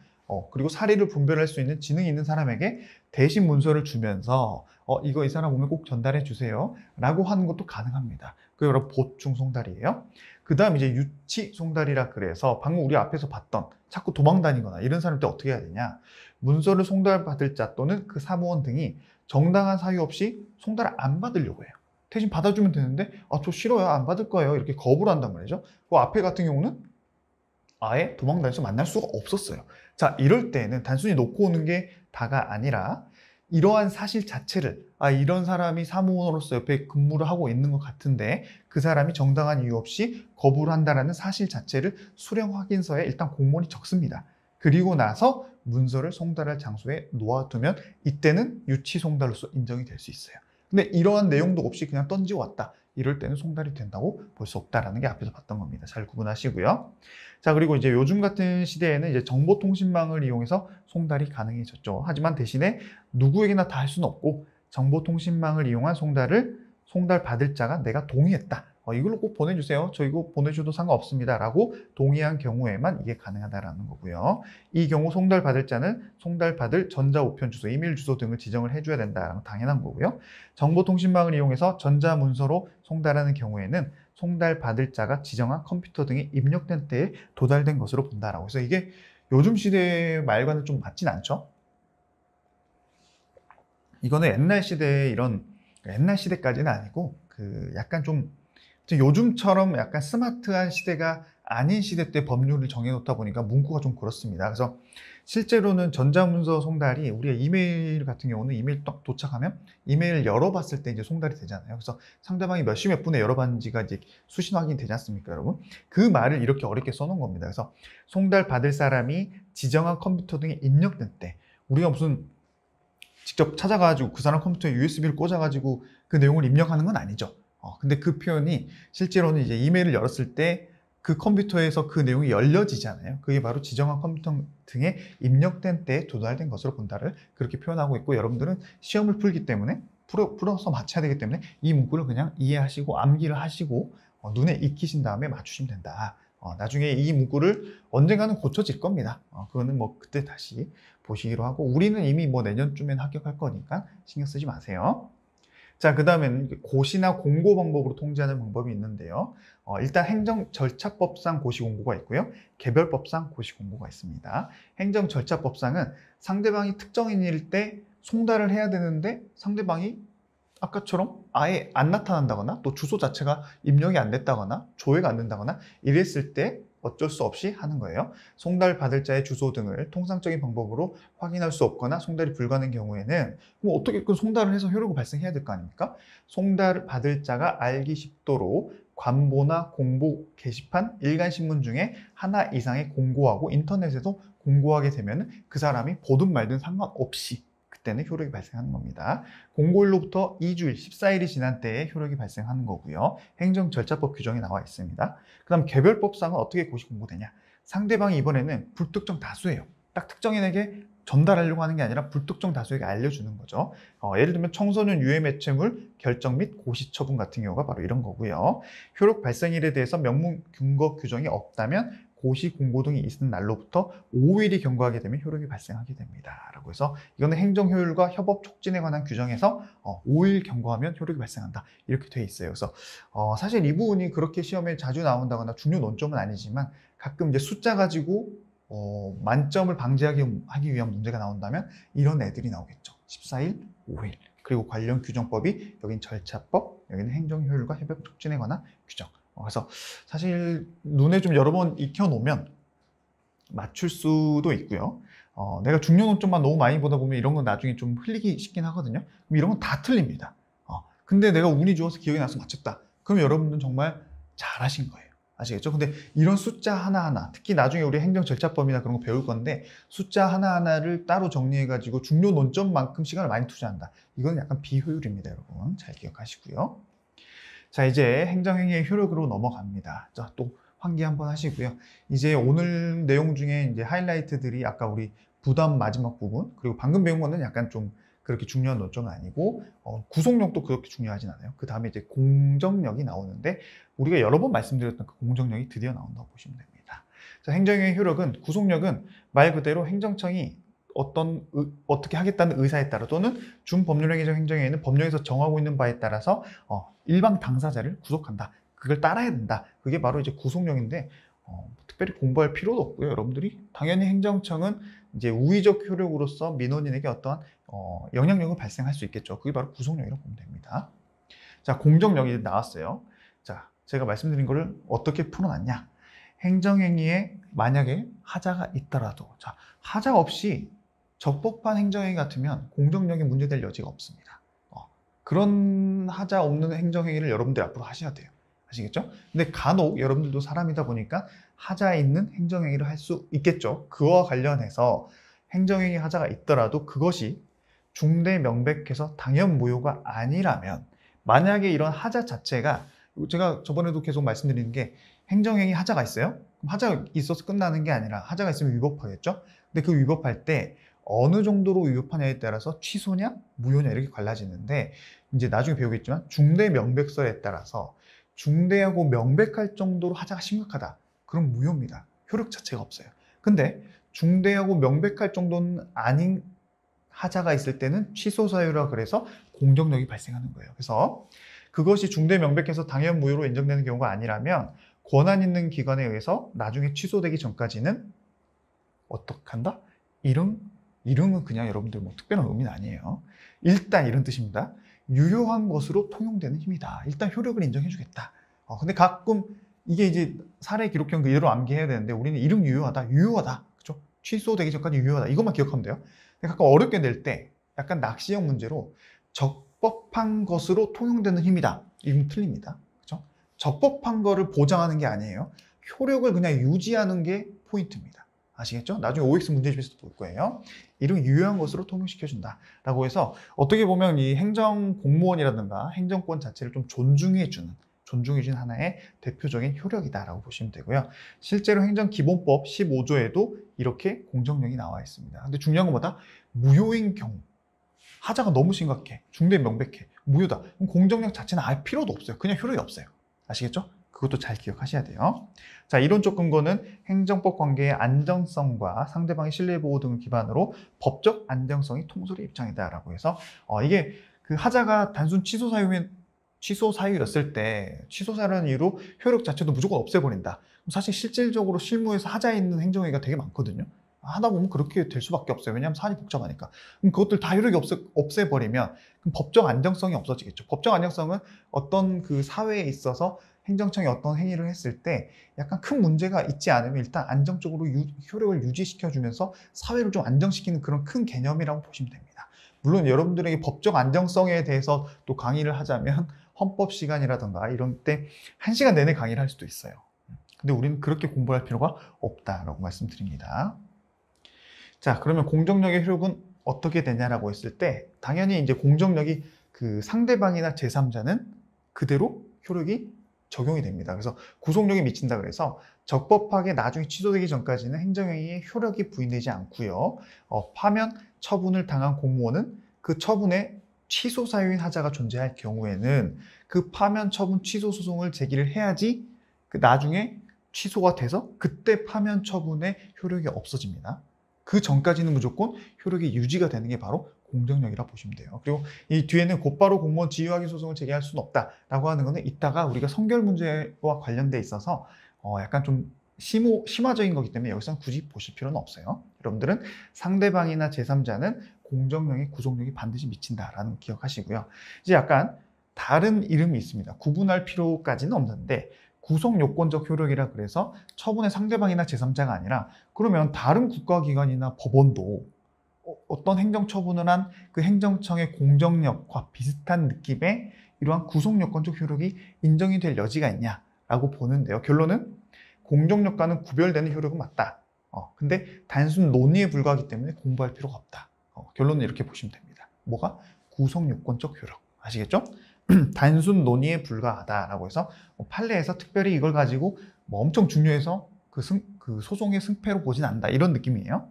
그리고 사리를 분별할 수 있는 지능이 있는 사람에게 대신 문서를 주면서 이거 이 사람 오면 꼭 전달해 주세요 라고 하는 것도 가능합니다. 그게 바로 보충 송달이에요. 그 다음 이제 유치 송달이라 그래서 방금 우리 앞에서 봤던 자꾸 도망 다니거나 이런 사람들 어떻게 해야 되냐, 문서를 송달받을 자 또는 그 사무원 등이 정당한 사유 없이 송달을 안 받으려고 해요. 대신 받아주면 되는데 저 싫어요, 안 받을 거예요 이렇게 거부를 한단 말이죠. 그 앞에 같은 경우는 아예 도망 다녀서 만날 수가 없었어요. 자, 이럴 때는 단순히 놓고 오는 게 다가 아니라 이러한 사실 자체를 이런 사람이 사무원으로서 옆에 근무를 하고 있는 것 같은데 그 사람이 정당한 이유 없이 거부를 한다는 사실 자체를 수령 확인서에 일단 공문이 적습니다. 그리고 나서 문서를 송달할 장소에 놓아두면 이때는 유치 송달로서 인정이 될 수 있어요. 근데 이러한 내용도 없이 그냥 던지고 왔다, 이럴 때는 송달이 된다고 볼 수 없다라는 게 앞에서 봤던 겁니다. 잘 구분하시고요. 자, 그리고 이제 요즘 같은 시대에는 이제 정보통신망을 이용해서 송달이 가능해졌죠. 하지만 대신에 누구에게나 다 할 수는 없고 정보통신망을 이용한 송달 받을 자가 내가 동의했다, 이걸로 꼭 보내주세요, 저 이거 보내줘도 상관없습니다 라고 동의한 경우에만 이게 가능하다라는 거고요. 이 경우 송달 받을 자는 송달 받을 전자우편 주소, 이메일 주소 등을 지정을 해줘야 된다는 당연한 거고요. 정보통신망을 이용해서 전자문서로 송달하는 경우에는 송달 받을 자가 지정한 컴퓨터 등에 입력된 때에 도달된 것으로 본다라고 해서 이게 요즘 시대의 말과는 좀 맞진 않죠. 이거는 옛날 시대의 옛날 시대까지는 아니고 약간 좀 요즘처럼 약간 스마트한 시대가 아닌 시대 때 법률을 정해놓다 보니까 문구가 좀 그렇습니다. 그래서 실제로는 전자문서 송달이 우리가 이메일 같은 경우는 이메일 딱 도착하면 이메일 열어봤을 때 이제 송달이 되잖아요. 그래서 상대방이 몇 시 몇 분에 열어봤는지가 이제 수신 확인이 되지 않습니까, 여러분? 그 말을 이렇게 어렵게 써놓은 겁니다. 그래서 송달 받을 사람이 지정한 컴퓨터 등에 입력된 때, 우리가 무슨 직접 찾아가지고 그 사람 컴퓨터에 USB를 꽂아가지고 그 내용을 입력하는 건 아니죠. 근데 그 표현이 실제로는 이제 이메일을 열었을 때 그 컴퓨터에서 그 내용이 열려지잖아요. 그게 바로 지정한 컴퓨터 등에 입력된 때에 도달된 것으로 본다를 그렇게 표현하고 있고, 여러분들은 시험을 풀기 때문에 풀어서 맞춰야 되기 때문에 이 문구를 그냥 이해하시고 암기를 하시고 눈에 익히신 다음에 맞추시면 된다. 나중에 이 문구를 언젠가는 고쳐질 겁니다. 그거는 뭐 그때 다시 보시기로 하고, 우리는 이미 뭐 내년쯤엔 합격할 거니까 신경 쓰지 마세요. 자, 그 다음에는 고시나 공고 방법으로 통지하는 방법이 있는데요. 일단 행정절차법상 고시공고가 있고요. 개별법상 고시공고가 있습니다. 행정절차법상은 상대방이 특정인일 때 송달을 해야 되는데 상대방이 아까처럼 아예 안 나타난다거나 또 주소 자체가 입력이 안 됐다거나 조회가 안 된다거나 이랬을 때 어쩔 수 없이 하는 거예요. 송달 받을 자의 주소 등을 통상적인 방법으로 확인할 수 없거나 송달이 불가능한 경우에는 그럼 어떻게든 송달을 해서 효력을 발생해야 될 거 아닙니까? 송달 받을 자가 알기 쉽도록 관보나 공보 게시판, 일간신문 중에 하나 이상의 공고하고 인터넷에서 공고하게 되면 그 사람이 보든 말든 상관없이 그때는 효력이 발생하는 겁니다. 공고일로부터 2주일, 14일이 지난 때에 효력이 발생하는 거고요. 행정절차법 규정이 나와 있습니다. 그 다음 개별법상은 어떻게 고시 공고되냐. 상대방이 이번에는 불특정 다수예요. 딱 특정인에게 전달하려고 하는 게 아니라 불특정 다수에게 알려주는 거죠. 예를 들면 청소년 유해 매체물 결정 및 고시 처분 같은 경우가 바로 이런 거고요. 효력 발생일에 대해서 명문 근거 규정이 없다면 고시 공고 등이 있는 날로부터 5일이 경과하게 되면 효력이 발생하게 됩니다. 라고 해서 이거는 행정효율과 협업 촉진에 관한 규정에서 5일 경과하면 효력이 발생한다, 이렇게 돼 있어요. 그래서 사실 이 부분이 그렇게 시험에 자주 나온다거나 중요 논점은 아니지만 가끔 이제 숫자 가지고 만점을 방지하기 위한 문제가 나온다면 이런 애들이 나오겠죠. 14일, 5일. 그리고 관련 규정법이 여긴 절차법, 여기는 행정효율과 협력 촉진에 관한 규정. 그래서 사실 눈에 좀 여러 번 익혀놓으면 맞출 수도 있고요. 내가 중요 논점만 너무 많이 보다 보면 이런 건 나중에 좀 흘리기 쉽긴 하거든요. 그럼 이런 건 다 틀립니다. 근데 내가 운이 좋아서 기억이 나서 맞췄다. 그럼 여러분들은 정말 잘하신 거예요. 아시겠죠? 근데 이런 숫자 하나하나, 특히 나중에 우리 행정절차법이나 그런 거 배울 건데 숫자 하나하나를 따로 정리해가지고 중요 논점만큼 시간을 많이 투자한다. 이건 약간 비효율입니다, 여러분. 잘 기억하시고요. 자, 이제 행정행위의 효력으로 넘어갑니다. 자, 또 환기 한번 하시고요. 이제 오늘 내용 중에 이제 하이라이트들이 아까 우리 부담 마지막 부분, 그리고 방금 배운 거는 약간 좀 그렇게 중요한 논점은 아니고 구속력도 그렇게 중요하진 않아요. 그 다음에 이제 공정력이 나오는데 우리가 여러 번 말씀드렸던 그 공정력이 드디어 나온다고 보시면 됩니다. 자, 행정행위의 효력은 구속력은 말 그대로 행정청이 어떻게 하겠다는 의사에 따라 또는 준법률행위적 행정행위는 법령에서 정하고 있는 바에 따라서 일방 당사자를 구속한다. 그걸 따라야 된다. 그게 바로 이제 구속력인데 특별히 공부할 필요도 없고요. 여러분들이 당연히 행정청은 이제 우의적 효력으로서 민원인에게 어떠한 영향력을 발생할 수 있겠죠. 그게 바로 구속력이라고 보면 됩니다. 자, 공정력이 나왔어요. 자, 제가 말씀드린 거를 어떻게 풀어놨냐? 행정행위에 만약에 하자가 있더라도, 자, 하자 없이 적법한 행정행위 같으면 공정력이 문제될 여지가 없습니다. 그런 하자 없는 행정행위를 여러분들 앞으로 하셔야 돼요. 아시겠죠? 근데 간혹 여러분들도 사람이다 보니까 하자 있는 행정행위를 할 수 있겠죠. 그와 관련해서 행정행위 하자가 있더라도 그것이 중대 명백해서 당연 무효가 아니라면, 만약에 이런 하자 자체가, 제가 저번에도 계속 말씀드리는 게 행정행위 하자가 있어요? 그럼 하자가 있어서 끝나는 게 아니라 하자가 있으면 위법하겠죠? 근데 그 위법할 때 어느 정도로 위법하냐에 따라서 취소냐 무효냐 이렇게 갈라지는데, 이제 나중에 배우겠지만 중대 명백설에 따라서 중대하고 명백할 정도로 하자가 심각하다. 그럼 무효입니다. 효력 자체가 없어요. 근데 중대하고 명백할 정도는 아닌 하자가 있을 때는 취소 사유라 그래서 공정력이 발생하는 거예요. 그래서 그것이 중대 명백해서 당연 무효로 인정되는 경우가 아니라면 권한 있는 기관에 의해서 나중에 취소되기 전까지는 어떻게 한다? 이름은 그냥 여러분들 뭐 특별한 의미는 아니에요. 일단 이런 뜻입니다. 유효한 것으로 통용되는 힘이다. 일단 효력을 인정해 주겠다. 근데 가끔 이게 이제 사례 기록형 그대로 암기해야 되는데 우리는 이름 유효하다. 그죠? 취소되기 전까지 유효하다. 이것만 기억하면 돼요. 근데 가끔 어렵게 낼 때 약간 낚시형 문제로 적법한 것으로 통용되는 힘이다. 이건 틀립니다. 그죠? 적법한 거를 보장하는 게 아니에요. 효력을 그냥 유지하는 게 포인트입니다. 아시겠죠? 나중에 OX 문제집에서도 볼 거예요. 이런 유효한 것으로 통용시켜준다 라고 해서 어떻게 보면 이 행정 공무원이라든가 행정권 자체를 좀 존중해주는 하나의 대표적인 효력이다 라고 보시면 되고요. 실제로 행정기본법 15조에도 이렇게 공정력이 나와 있습니다. 근데 중요한 것보다 무효인 경우, 하자가 너무 심각해, 중대 명백해, 무효다. 그럼 공정력 자체는 아예 필요도 없어요. 그냥 효력이 없어요. 아시겠죠? 그것도 잘 기억하셔야 돼요. 자, 이론적 근거는 행정법 관계의 안정성과 상대방의 신뢰보호 등을 기반으로 법적 안정성이 통솔의 입장이다라고 해서 이게 그 하자가 단순 취소 사유였을 때 취소 사유라는 이유로 효력 자체도 무조건 없애버린다. 사실 실질적으로 실무에서 하자 있는 행정행위가 되게 많거든요. 하다 보면 그렇게 될 수밖에 없어요. 왜냐하면 사안이 복잡하니까. 그럼 그것들 다 효력이 없애버리면 그럼 법적 안정성이 없어지겠죠. 법적 안정성은 어떤 그 사회에 있어서 행정청이 어떤 행위를 했을 때 약간 큰 문제가 있지 않으면 일단 안정적으로 효력을 유지시켜주면서 사회를 좀 안정시키는 그런 큰 개념이라고 보시면 됩니다. 물론 여러분들에게 법적 안정성에 대해서 또 강의를 하자면 헌법 시간이라든가 이런 때 1시간 내내 강의를 할 수도 있어요. 근데 우리는 그렇게 공부할 필요가 없다라고 말씀드립니다. 자, 그러면 공정력의 효력은 어떻게 되냐라고 했을 때 당연히 이제 공정력이 그 상대방이나 제3자는 그대로 효력이 적용이 됩니다. 그래서 구속력이 미친다 그래서 적법하게 나중에 취소되기 전까지는 행정행위에 효력이 부인되지 않고요. 파면 처분을 당한 공무원은 그 처분에 취소 사유인 하자가 존재할 경우에는 그 파면 처분 취소 소송을 제기를 해야지 그 나중에 취소가 돼서 그때 파면 처분의 효력이 없어집니다. 그 전까지는 무조건 효력이 유지가 되는 게 바로 공정력이라 보시면 돼요. 그리고 이 뒤에는 곧바로 공무원 지휘하기 소송을 제기할 수는 없다라고 하는 거는 이따가 우리가 성결 문제와 관련돼 있어서 약간 좀 심화적인 거기 때문에 여기서는 굳이 보실 필요는 없어요. 여러분들은 상대방이나 제3자는 공정력에 구속력이 반드시 미친다라는 거 기억하시고요. 이제 약간 다른 이름이 있습니다. 구분할 필요까지는 없는데 구속 요건적 효력이라 그래서 처분의 상대방이나 제3자가 아니라 그러면 다른 국가기관이나 법원도 어떤 행정처분을 한 그 행정청의 공정력과 비슷한 느낌의 이러한 구속 요건적 효력이 인정이 될 여지가 있냐라고 보는데요. 결론은 공정력과는 구별되는 효력은 맞다. 근데 단순 논의에 불과하기 때문에 공부할 필요가 없다. 결론은 이렇게 보시면 됩니다. 뭐가? 구속 요건적 효력. 아시겠죠? 단순 논의에 불과하다라고 해서 판례에서 특별히 이걸 가지고 뭐 엄청 중요해서 그 소송의 승패로 보진 않는다. 이런 느낌이에요.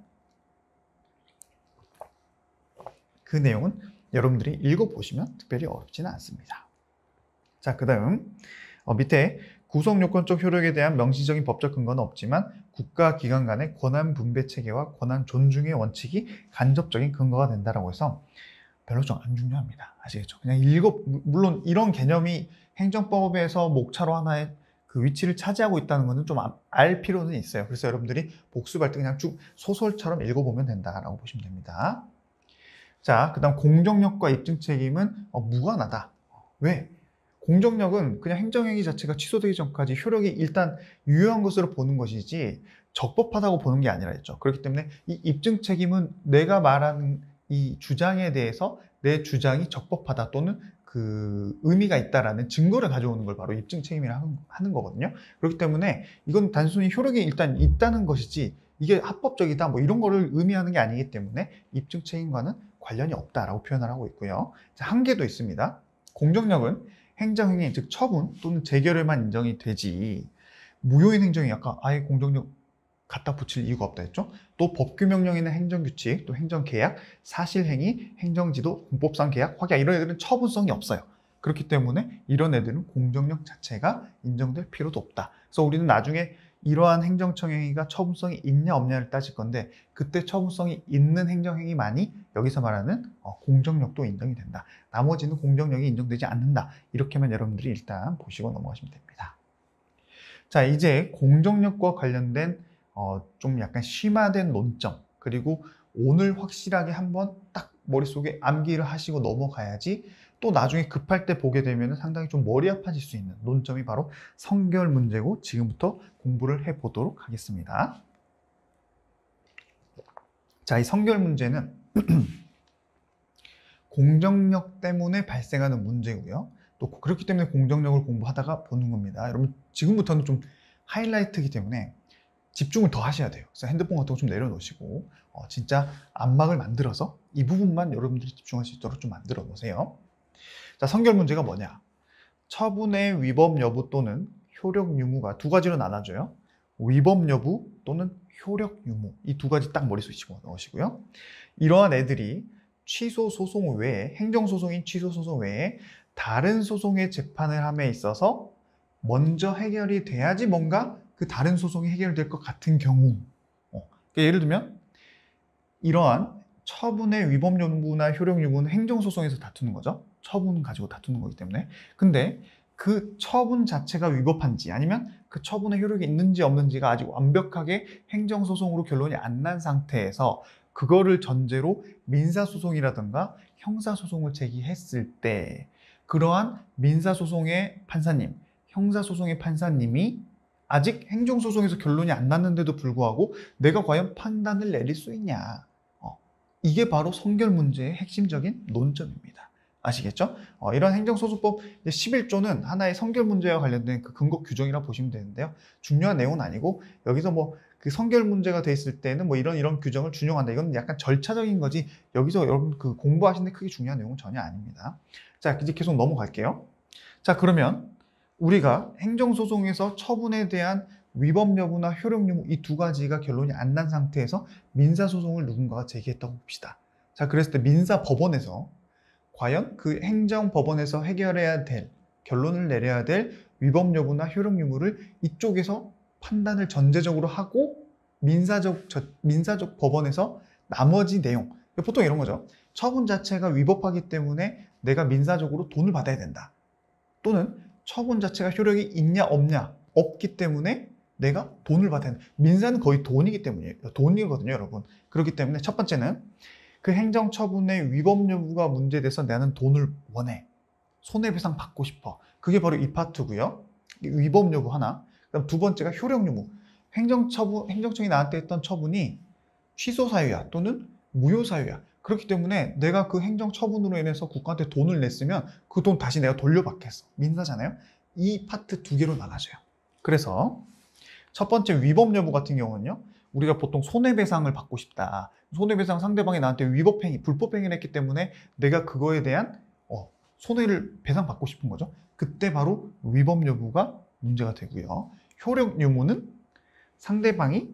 그 내용은 여러분들이 읽어보시면 특별히 어렵지는 않습니다. 자, 그 다음 밑에 구속요건적 효력에 대한 명시적인 법적 근거는 없지만 국가기관 간의 권한 분배 체계와 권한 존중의 원칙이 간접적인 근거가 된다라고 해서 별로 좀 안 중요합니다. 아시겠죠? 그냥 물론 이런 개념이 행정법에서 목차로 하나의 그 위치를 차지하고 있다는 것은 좀 알 필요는 있어요. 그래서 여러분들이 복습할 때 그냥 쭉 소설처럼 읽어보면 된다라고 보시면 됩니다. 자, 그 다음 공정력과 입증 책임은 무관하다. 왜? 공정력은 그냥 행정행위 자체가 취소되기 전까지 효력이 일단 유효한 것으로 보는 것이지 적법하다고 보는 게 아니라 했죠. 그렇기 때문에 이 입증 책임은 내가 말하는 이 주장에 대해서 내 주장이 적법하다 또는 그 의미가 있다라는 증거를 가져오는 걸 바로 입증 책임이라 하는 거거든요. 그렇기 때문에 이건 단순히 효력이 일단 있다는 것이지 이게 합법적이다 뭐 이런 거를 의미하는 게 아니기 때문에 입증 책임과는 관련이 없다라고 표현을 하고 있고요. 자, 한계도 있습니다. 공정력은 행정행위, 즉 처분 또는 재결에만 인정이 되지 무효인 행정이 아까 아예 공정력 갖다 붙일 이유가 없다 했죠. 또 법규명령이나 행정규칙, 또 행정계약, 사실행위, 행정지도, 공법상 계약, 확약 이런 애들은 처분성이 없어요. 그렇기 때문에 이런 애들은 공정력 자체가 인정될 필요도 없다. 그래서 우리는 나중에 이러한 행정청 행위가 처분성이 있냐 없냐를 따질 건데 그때 처분성이 있는 행정행위만이 여기서 말하는 공정력도 인정이 된다. 나머지는 공정력이 인정되지 않는다. 이렇게만 여러분들이 일단 보시고 넘어가시면 됩니다. 자, 이제 공정력과 관련된 좀 약간 심화된 논점 그리고 오늘 확실하게 한번 딱 머릿속에 암기를 하시고 넘어가야지 또 나중에 급할 때 보게 되면 상당히 좀 머리 아파질 수 있는 논점이 바로 성결 문제고 지금부터 공부를 해보도록 하겠습니다. 자, 이 성결 문제는 공정력 때문에 발생하는 문제고요. 또 그렇기 때문에 공정력을 공부하다가 보는 겁니다. 여러분 지금부터는 좀 하이라이트이기 때문에 집중을 더 하셔야 돼요. 그래서 핸드폰 같은 거 좀 내려놓으시고 진짜 안막을 만들어서 이 부분만 여러분들이 집중할 수 있도록 좀 만들어 놓으세요. 자, 성결 문제가 뭐냐? 처분의 위법 여부 또는 효력 유무가 두 가지로 나눠져요. 위법 여부 또는 효력 유무 이 두 가지 딱 머릿속에 집어넣으시고요. 이러한 애들이 취소 소송 외에 행정소송인 취소 소송 외에 다른 소송의 재판을 함에 있어서 먼저 해결이 돼야지 뭔가 그 다른 소송이 해결될 것 같은 경우 그러니까 예를 들면 이러한 처분의 위법 여부나 효력 유무는 행정소송에서 다투는 거죠. 처분 가지고 다투는 거기 때문에 근데 그 처분 자체가 위법한지 아니면 그 처분의 효력이 있는지 없는지가 아직 완벽하게 행정소송으로 결론이 안 난 상태에서 그거를 전제로 민사소송이라든가 형사소송을 제기했을 때 그러한 민사소송의 판사님, 형사소송의 판사님이 아직 행정소송에서 결론이 안 났는데도 불구하고 내가 과연 판단을 내릴 수 있냐. 이게 바로 성결 문제의 핵심적인 논점입니다. 아시겠죠? 이런 행정소송법 11조는 하나의 성결 문제와 관련된 그 근거 규정이라고 보시면 되는데요. 중요한 내용은 아니고 여기서 뭐 그 성결 문제가 돼 있을 때는 뭐 이런 규정을 준용한다. 이건 약간 절차적인 거지 여기서 여러분 그 공부하시는데 크게 중요한 내용은 전혀 아닙니다. 자, 이제 계속 넘어갈게요. 자, 그러면 우리가 행정소송에서 처분에 대한 위법 여부나 효력 유무 이 두 가지가 결론이 안 난 상태에서 민사소송을 누군가가 제기했다고 봅시다. 자, 그랬을 때 민사법원에서 과연 그 행정법원에서 해결해야 될 결론을 내려야 될 위법 여부나 효력 유무를 이쪽에서 판단을 전제적으로 하고 민사적 법원에서 나머지 내용 보통 이런 거죠. 처분 자체가 위법하기 때문에 내가 민사적으로 돈을 받아야 된다. 또는 처분 자체가 효력이 있냐 없냐 없기 때문에 내가 돈을 받아야 돼. 민사는 거의 돈이기 때문이에요. 돈이거든요, 여러분. 그렇기 때문에 첫 번째는 그 행정처분의 위법 여부가 문제돼서 나는 돈을 원해. 손해배상 받고 싶어. 그게 바로 이 파트고요. 위법 여부 하나. 그다음 두 번째가 효력 유무. 행정청이 나한테 했던 처분이 취소 사유야 또는 무효 사유야. 그렇기 때문에 내가 그 행정처분으로 인해서 국가한테 돈을 냈으면 그 돈 다시 내가 돌려받겠어. 민사잖아요. 이 파트 두 개로 나눠져요. 그래서 첫 번째 위법 여부 같은 경우는요. 우리가 보통 손해배상을 받고 싶다. 손해배상 상대방이 나한테 위법행위, 불법행위를 했기 때문에 내가 그거에 대한 손해를 배상받고 싶은 거죠. 그때 바로 위법 여부가 문제가 되고요. 효력 유무는 상대방이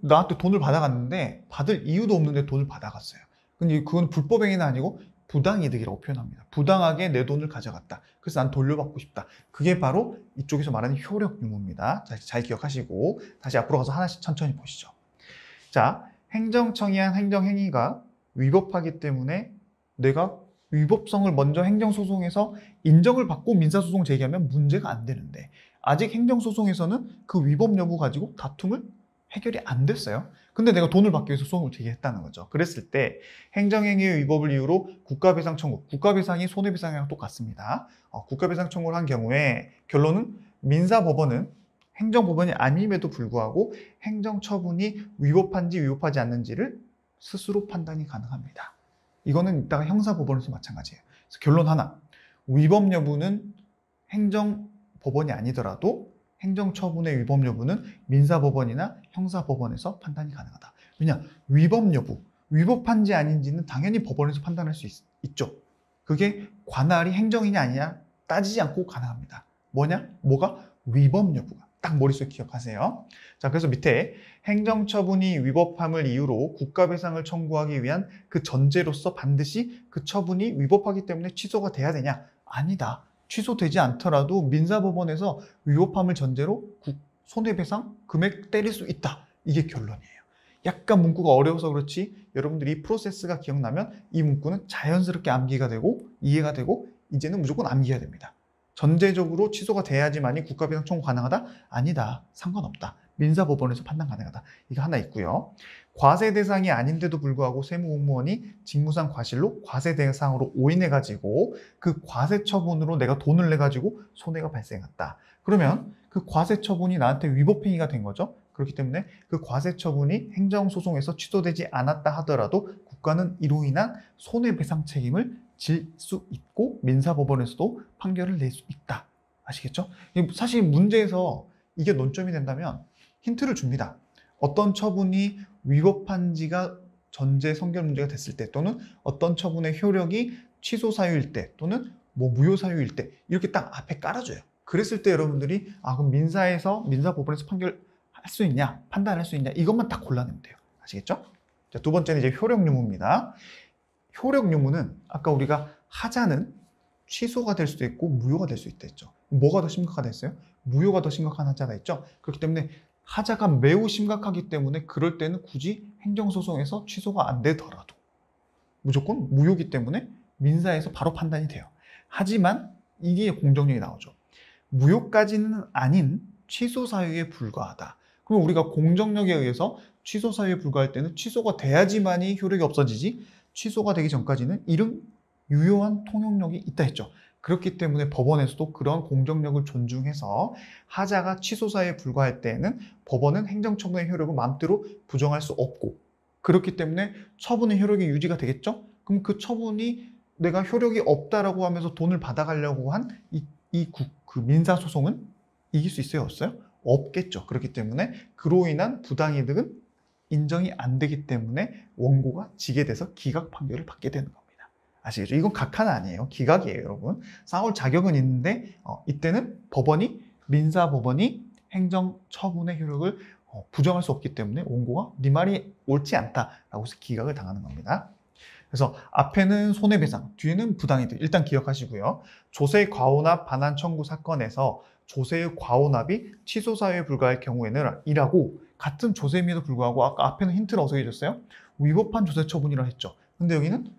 나한테 돈을 받아갔는데 받을 이유도 없는데 돈을 받아갔어요. 근데 그건 불법행위는 아니고 부당이득이라고 표현합니다. 부당하게 내 돈을 가져갔다. 그래서 난 돌려받고 싶다. 그게 바로 이쪽에서 말하는 효력 유무입니다. 잘 기억하시고 다시 앞으로 가서 하나씩 천천히 보시죠. 자, 행정청이 한 행정행위가 위법하기 때문에 내가 위법성을 먼저 행정소송에서 인정을 받고 민사소송 제기하면 문제가 안 되는데 아직 행정소송에서는 그 위법 여부 가지고 다툼을 해결이 안 됐어요. 근데 내가 돈을 받기 위해서 소송을 제기했다는 거죠. 그랬을 때 행정행위의 위법을 이유로 국가배상 청구, 국가배상이 손해배상이랑 똑같습니다. 국가배상 청구를 한 경우에 결론은 민사법원은 행정법원이 아님에도 불구하고 행정처분이 위법한지 위법하지 않는지를 스스로 판단이 가능합니다. 이거는 이따가 형사법원에서 마찬가지예요. 그래서 결론 하나, 위법 여부는 행정법원이 아니더라도 행정처분의 위법 여부는 민사법원이나 형사법원에서 판단이 가능하다. 왜냐? 위법 여부, 위법한지 아닌지는 당연히 법원에서 판단할 수 있죠. 그게 관할이 행정이냐 아니냐 따지지 않고 가능합니다. 뭐가? 위법 여부가. 딱 머릿속에 기억하세요. 자, 그래서 밑에 행정처분이 위법함을 이유로 국가배상을 청구하기 위한 그 전제로서 반드시 그 처분이 위법하기 때문에 취소가 돼야 되냐? 아니다. 취소되지 않더라도 민사법원에서 위법함을 전제로 손해배상 금액 때릴 수 있다. 이게 결론이에요. 약간 문구가 어려워서 그렇지 여러분들이 이 프로세스가 기억나면 이 문구는 자연스럽게 암기가 되고 이해가 되고 이제는 무조건 암기해야 됩니다. 전제적으로 취소가 돼야지만이 국가배상 청구 가능하다? 아니다. 상관없다. 민사법원에서 판단 가능하다. 이거 하나 있고요. 과세 대상이 아닌데도 불구하고 세무공무원이 직무상 과실로 과세 대상으로 오인해가지고 그 과세 처분으로 내가 돈을 내가지고 손해가 발생했다. 그러면 그 과세 처분이 나한테 위법행위가 된 거죠. 그렇기 때문에 그 과세 처분이 행정소송에서 취소되지 않았다 하더라도 국가는 이로 인한 손해배상 책임을 질 수 있고 민사법원에서도 판결을 낼 수 있다. 아시겠죠? 사실 문제에서 이게 논점이 된다면 힌트를 줍니다. 어떤 처분이 위법한지가 전제 선결 문제가 됐을 때 또는 어떤 처분의 효력이 취소 사유일 때 또는 무효 사유일 때 이렇게 딱 앞에 깔아줘요. 그랬을 때 여러분들이 그럼 민사법원에서 판결할 수 있냐 판단할 수 있냐 이것만 딱 골라내면 돼요. 아시겠죠? 자, 두 번째는 이제 효력 유무입니다. 효력 유무는 아까 우리가 하자는 취소가 될 수도 있고 무효가 될 수 있다 했죠. 뭐가 더 심각하다 했어요? 무효가 더 심각한 하자가 있죠. 그렇기 때문에 하자가 매우 심각하기 때문에 그럴 때는 굳이 행정소송에서 취소가 안 되더라도 무조건 무효이기 때문에 민사에서 바로 판단이 돼요. 하지만 이게 공정력이 나오죠. 무효까지는 아닌 취소 사유에 불과하다. 그럼 우리가 공정력에 의해서 취소 사유에 불과할 때는 취소가 돼야지만이 효력이 없어지지 취소가 되기 전까지는 이런 유효한 통용력이 있다 했죠. 그렇기 때문에 법원에서도 그런 공정력을 존중해서 하자가 취소 사유에 불과할 때에는 법원은 행정처분의 효력을 마음대로 부정할 수 없고 그렇기 때문에 처분의 효력이 유지가 되겠죠? 그럼 그 처분이 내가 효력이 없다라고 하면서 돈을 받아가려고 한 그 민사소송은 이길 수 있어요? 없어요? 없겠죠. 그렇기 때문에 그로 인한 부당이득은 인정이 안 되기 때문에 원고가 지게 돼서 기각 판결을 받게 되는 겁니다. 아시겠죠? 이건 각하는 아니에요. 기각이에요, 여러분. 싸울 자격은 있는데 이때는 민사법원이 행정처분의 효력을 부정할 수 없기 때문에 원고가 네 말이 옳지 않다라고 해서 기각을 당하는 겁니다. 그래서 앞에는 손해배상, 뒤에는 부당이득. 일단 기억하시고요. 조세 과오납 반환 청구 사건에서 조세의 과오납이 취소 사유에 불과할 경우에는 이라고 같은 조세임에도 불구하고 아까 앞에는 힌트를 어떻게 줬어요? 위법한 조세 처분이라 했죠. 근데 여기는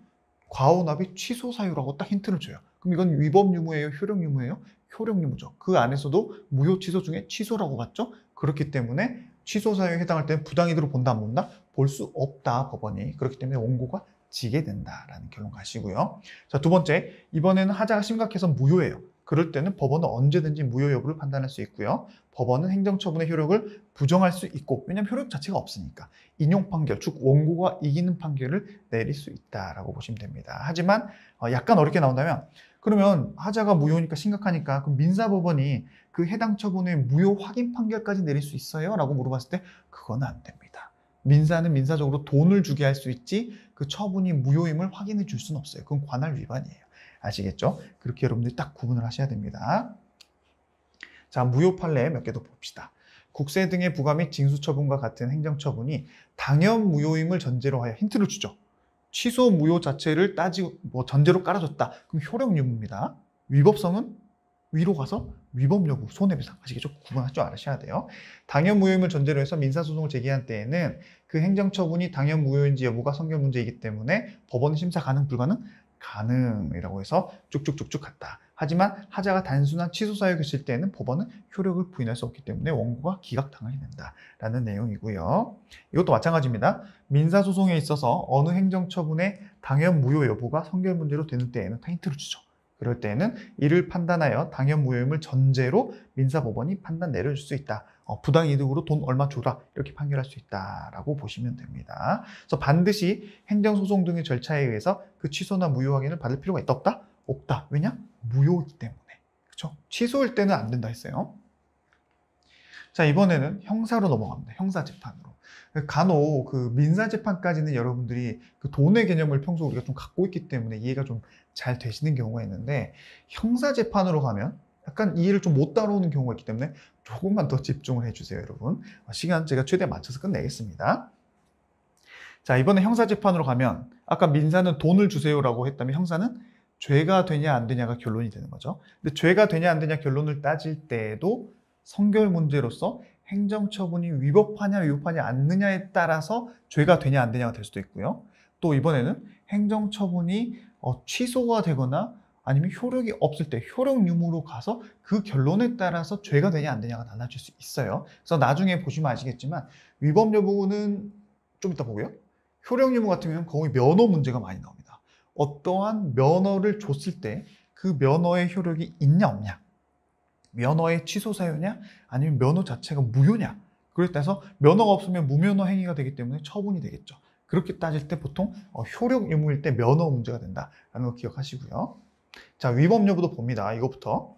과오납이 취소 사유라고 딱 힌트를 줘요. 그럼 이건 위법 유무예요? 효력 유무예요? 효력 유무죠. 그 안에서도 무효 취소 중에 취소라고 봤죠. 그렇기 때문에 취소 사유에 해당할 때는 부당이득으로 본다 안 본다? 볼 수 없다 법원이. 그렇기 때문에 원고가 지게 된다라는 결론 가시고요. 자, 두 번째, 이번에는 하자가 심각해서 무효예요. 그럴 때는 법원은 언제든지 무효 여부를 판단할 수 있고요. 법원은 행정처분의 효력을 부정할 수 있고, 왜냐하면 효력 자체가 없으니까 인용 판결, 즉 원고가 이기는 판결을 내릴 수 있다라고 보시면 됩니다. 하지만 약간 어렵게 나온다면, 그러면 하자가 무효니까 심각하니까 그럼 민사법원이 그 해당 처분의 무효 확인 판결까지 내릴 수 있어요? 라고 물어봤을 때 그건 안 됩니다. 민사는 민사적으로 돈을 주게 할 수 있지 그 처분이 무효임을 확인해 줄 수는 없어요. 그건 관할 위반이에요. 아시겠죠? 그렇게 여러분들이 딱 구분을 하셔야 됩니다. 자, 무효 판례 몇 개 더 봅시다. 국세 등의 부과 및 징수처분과 같은 행정처분이 당연 무효임을 전제로 하여 힌트를 주죠. 취소 무효 자체를 따지고 전제로 깔아줬다. 그럼 효력 유무입니다. 위법성은 위로 가서 위법 여부, 손해배상. 아시겠죠? 구분할 줄 알으셔야 돼요. 당연 무효임을 전제로 해서 민사소송을 제기한 때에는 그 행정처분이 당연 무효인지 여부가 선결 문제이기 때문에 법원 심사 가능, 불가능? 가능이라고 해서 쭉쭉쭉쭉 갔다. 하지만 하자가 단순한 취소 사유가 있을 때는 법원은 효력을 부인할 수 없기 때문에 원고가 기각당하게 된다라는 내용이고요. 이것도 마찬가지입니다. 민사소송에 있어서 어느 행정처분의 당연 무효 여부가 선결 문제로 되는 때에는 힌트를 주죠. 그럴 때에는 이를 판단하여 당연 무효임을 전제로 민사법원이 판단 내려줄 수 있다. 부당이득으로 돈 얼마 줘라 이렇게 판결할 수 있다라고 보시면 됩니다. 그래서 반드시 행정소송 등의 절차에 의해서 그 취소나 무효 확인을 받을 필요가 있다 없다? 없다. 왜냐? 무효이기 때문에. 그렇죠? 취소일 때는 안 된다 했어요. 자, 이번에는 형사로 넘어갑니다. 형사재판으로. 간혹 그 민사재판까지는 여러분들이 그 돈의 개념을 평소 우리가 좀 갖고 있기 때문에 이해가 좀 잘 되시는 경우가 있는데, 형사재판으로 가면 약간 이해를 좀 못 따라오는 경우가 있기 때문에 조금만 더 집중을 해주세요, 여러분. 시간 제가 최대한 맞춰서 끝내겠습니다. 자, 이번에 형사재판으로 가면 아까 민사는 돈을 주세요라고 했다면 형사는 죄가 되냐 안 되냐가 결론이 되는 거죠. 근데 죄가 되냐 안 되냐 결론을 따질 때에도 선결 문제로서 행정처분이 위법하냐 위법하지 않느냐에 따라서 죄가 되냐 안 되냐가 될 수도 있고요. 또 이번에는 행정처분이 취소가 되거나 아니면 효력이 없을 때 효력 유무로 가서 그 결론에 따라서 죄가 되냐 안 되냐가 달라질 수 있어요. 그래서 나중에 보시면 아시겠지만 위법 여부는 좀 이따 보고요. 효력 유무 같은 경우는 거의 면허 문제가 많이 나옵니다. 어떠한 면허를 줬을 때 그 면허의 효력이 있냐 없냐, 면허의 취소 사유냐 아니면 면허 자체가 무효냐, 그에 따라서 면허가 없으면 무면허 행위가 되기 때문에 처분이 되겠죠. 그렇게 따질 때 보통 효력 유무일 때 면허 문제가 된다라는 거 기억하시고요. 자, 위법 여부도 봅니다. 이거부터.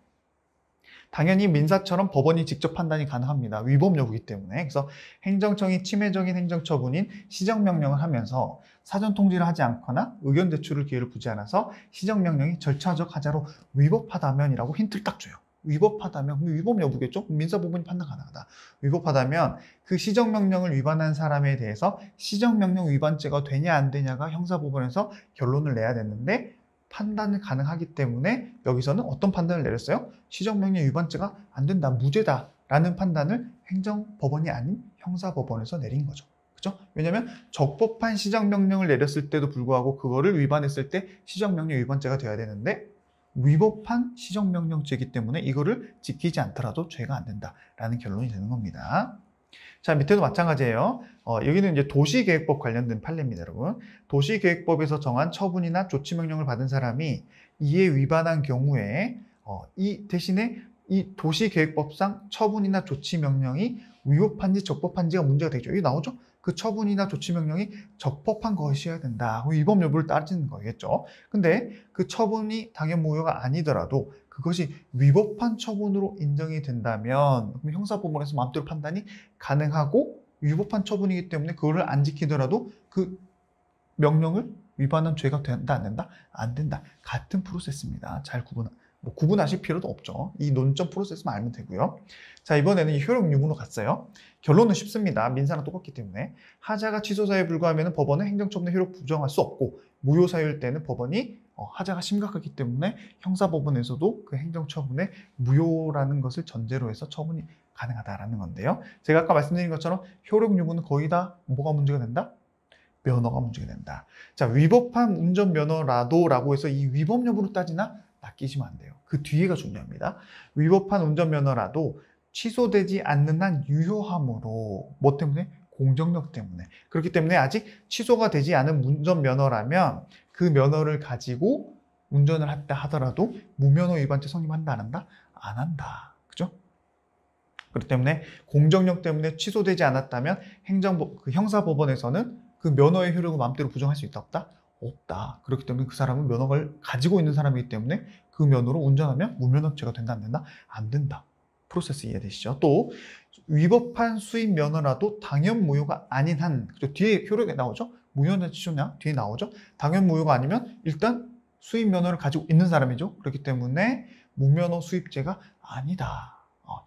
당연히 민사처럼 법원이 직접 판단이 가능합니다. 위법 여부이기 때문에. 그래서 행정청이 침해적인 행정처분인 시정명령을 하면서 사전 통지를 하지 않거나 의견 제출을 기회를 두지 않아서 시정명령이 절차적 하자로 위법하다면이라고 힌트를 딱 줘요. 위법하다면 위법 여부겠죠? 민사법원이 판단 가능하다. 위법하다면 그 시정명령을 위반한 사람에 대해서 시정명령 위반죄가 되냐 안 되냐가 형사법원에서 결론을 내야 되는데 판단이 가능하기 때문에 여기서는 어떤 판단을 내렸어요? 시정명령 위반죄가 안 된다, 무죄다라는 판단을 행정법원이 아닌 형사법원에서 내린 거죠. 그렇죠? 왜냐하면 적법한 시정명령을 내렸을 때도 불구하고 그거를 위반했을 때 시정명령 위반죄가 돼야 되는데 위법한 시정명령죄이기 때문에 이거를 지키지 않더라도 죄가 안 된다라는 결론이 되는 겁니다. 자, 밑에도 마찬가지예요. 여기는 이제 도시계획법 관련된 판례입니다, 여러분. 도시계획법에서 정한 처분이나 조치명령을 받은 사람이 이에 위반한 경우에 이 대신에 이 도시계획법상 처분이나 조치명령이 위법한지 적법한지가 문제가 되죠. 여기 나오죠? 그 처분이나 조치명령이 적법한 것이어야 된다. 위법 여부를 따지는 거겠죠. 근데 그 처분이 당연 무효가 아니더라도 그것이 위법한 처분으로 인정이 된다면 그럼 형사법원에서 마음대로 판단이 가능하고 위법한 처분이기 때문에 그거를 안 지키더라도 그 명령을 위반한 죄가 된다 안 된다? 안 된다. 같은 프로세스입니다. 잘 구분하실 필요도 없죠. 이 논점 프로세스만 알면 되고요. 자, 이번에는 이 효력 유무로 갔어요. 결론은 쉽습니다. 민사랑 똑같기 때문에 하자가 취소 사유에 불과하면 법원은 행정처분의 효력 부정할 수 없고 무효 사유일 때는 법원이 하자가 심각하기 때문에 형사법원에서도 그 행정처분의 무효라는 것을 전제로 해서 처분이 가능하다라는 건데요. 제가 아까 말씀드린 것처럼 효력 유무는 거의 다 뭐가 문제가 된다? 면허가 문제가 된다. 자, 위법한 운전면허라도 라고 해서 이 위법 여부로 따지나? 끼시면 안 돼요. 그 뒤에가 중요합니다. 위법한 운전면허라도 취소되지 않는 한 유효함으로 뭐 때문에? 공정력 때문에. 그렇기 때문에 아직 취소가 되지 않은 운전면허라면 그 면허를 가지고 운전을 했다 하더라도 무면허 위반죄 성립한다 안 한다? 안 한다. 그죠? 그렇기 때문에 공정력 때문에 취소되지 않았다면 형사법원에서는 그 면허의 효력을 마음대로 부정할 수 있다 없다? 없다. 그렇기 때문에 그 사람은 면허를 가지고 있는 사람이기 때문에 그 면허로 운전하면 무면허죄가 된다 안 된다? 안 된다. 프로세스 이해되시죠? 또 위법한 수입 면허라도 당연 무효가 아닌 한, 그죠? 뒤에 효력에 나오죠? 무효냐 취소냐? 뒤에 나오죠? 당연 무효가 아니면 일단 수입 면허를 가지고 있는 사람이죠. 그렇기 때문에 무면허 수입죄가 아니다.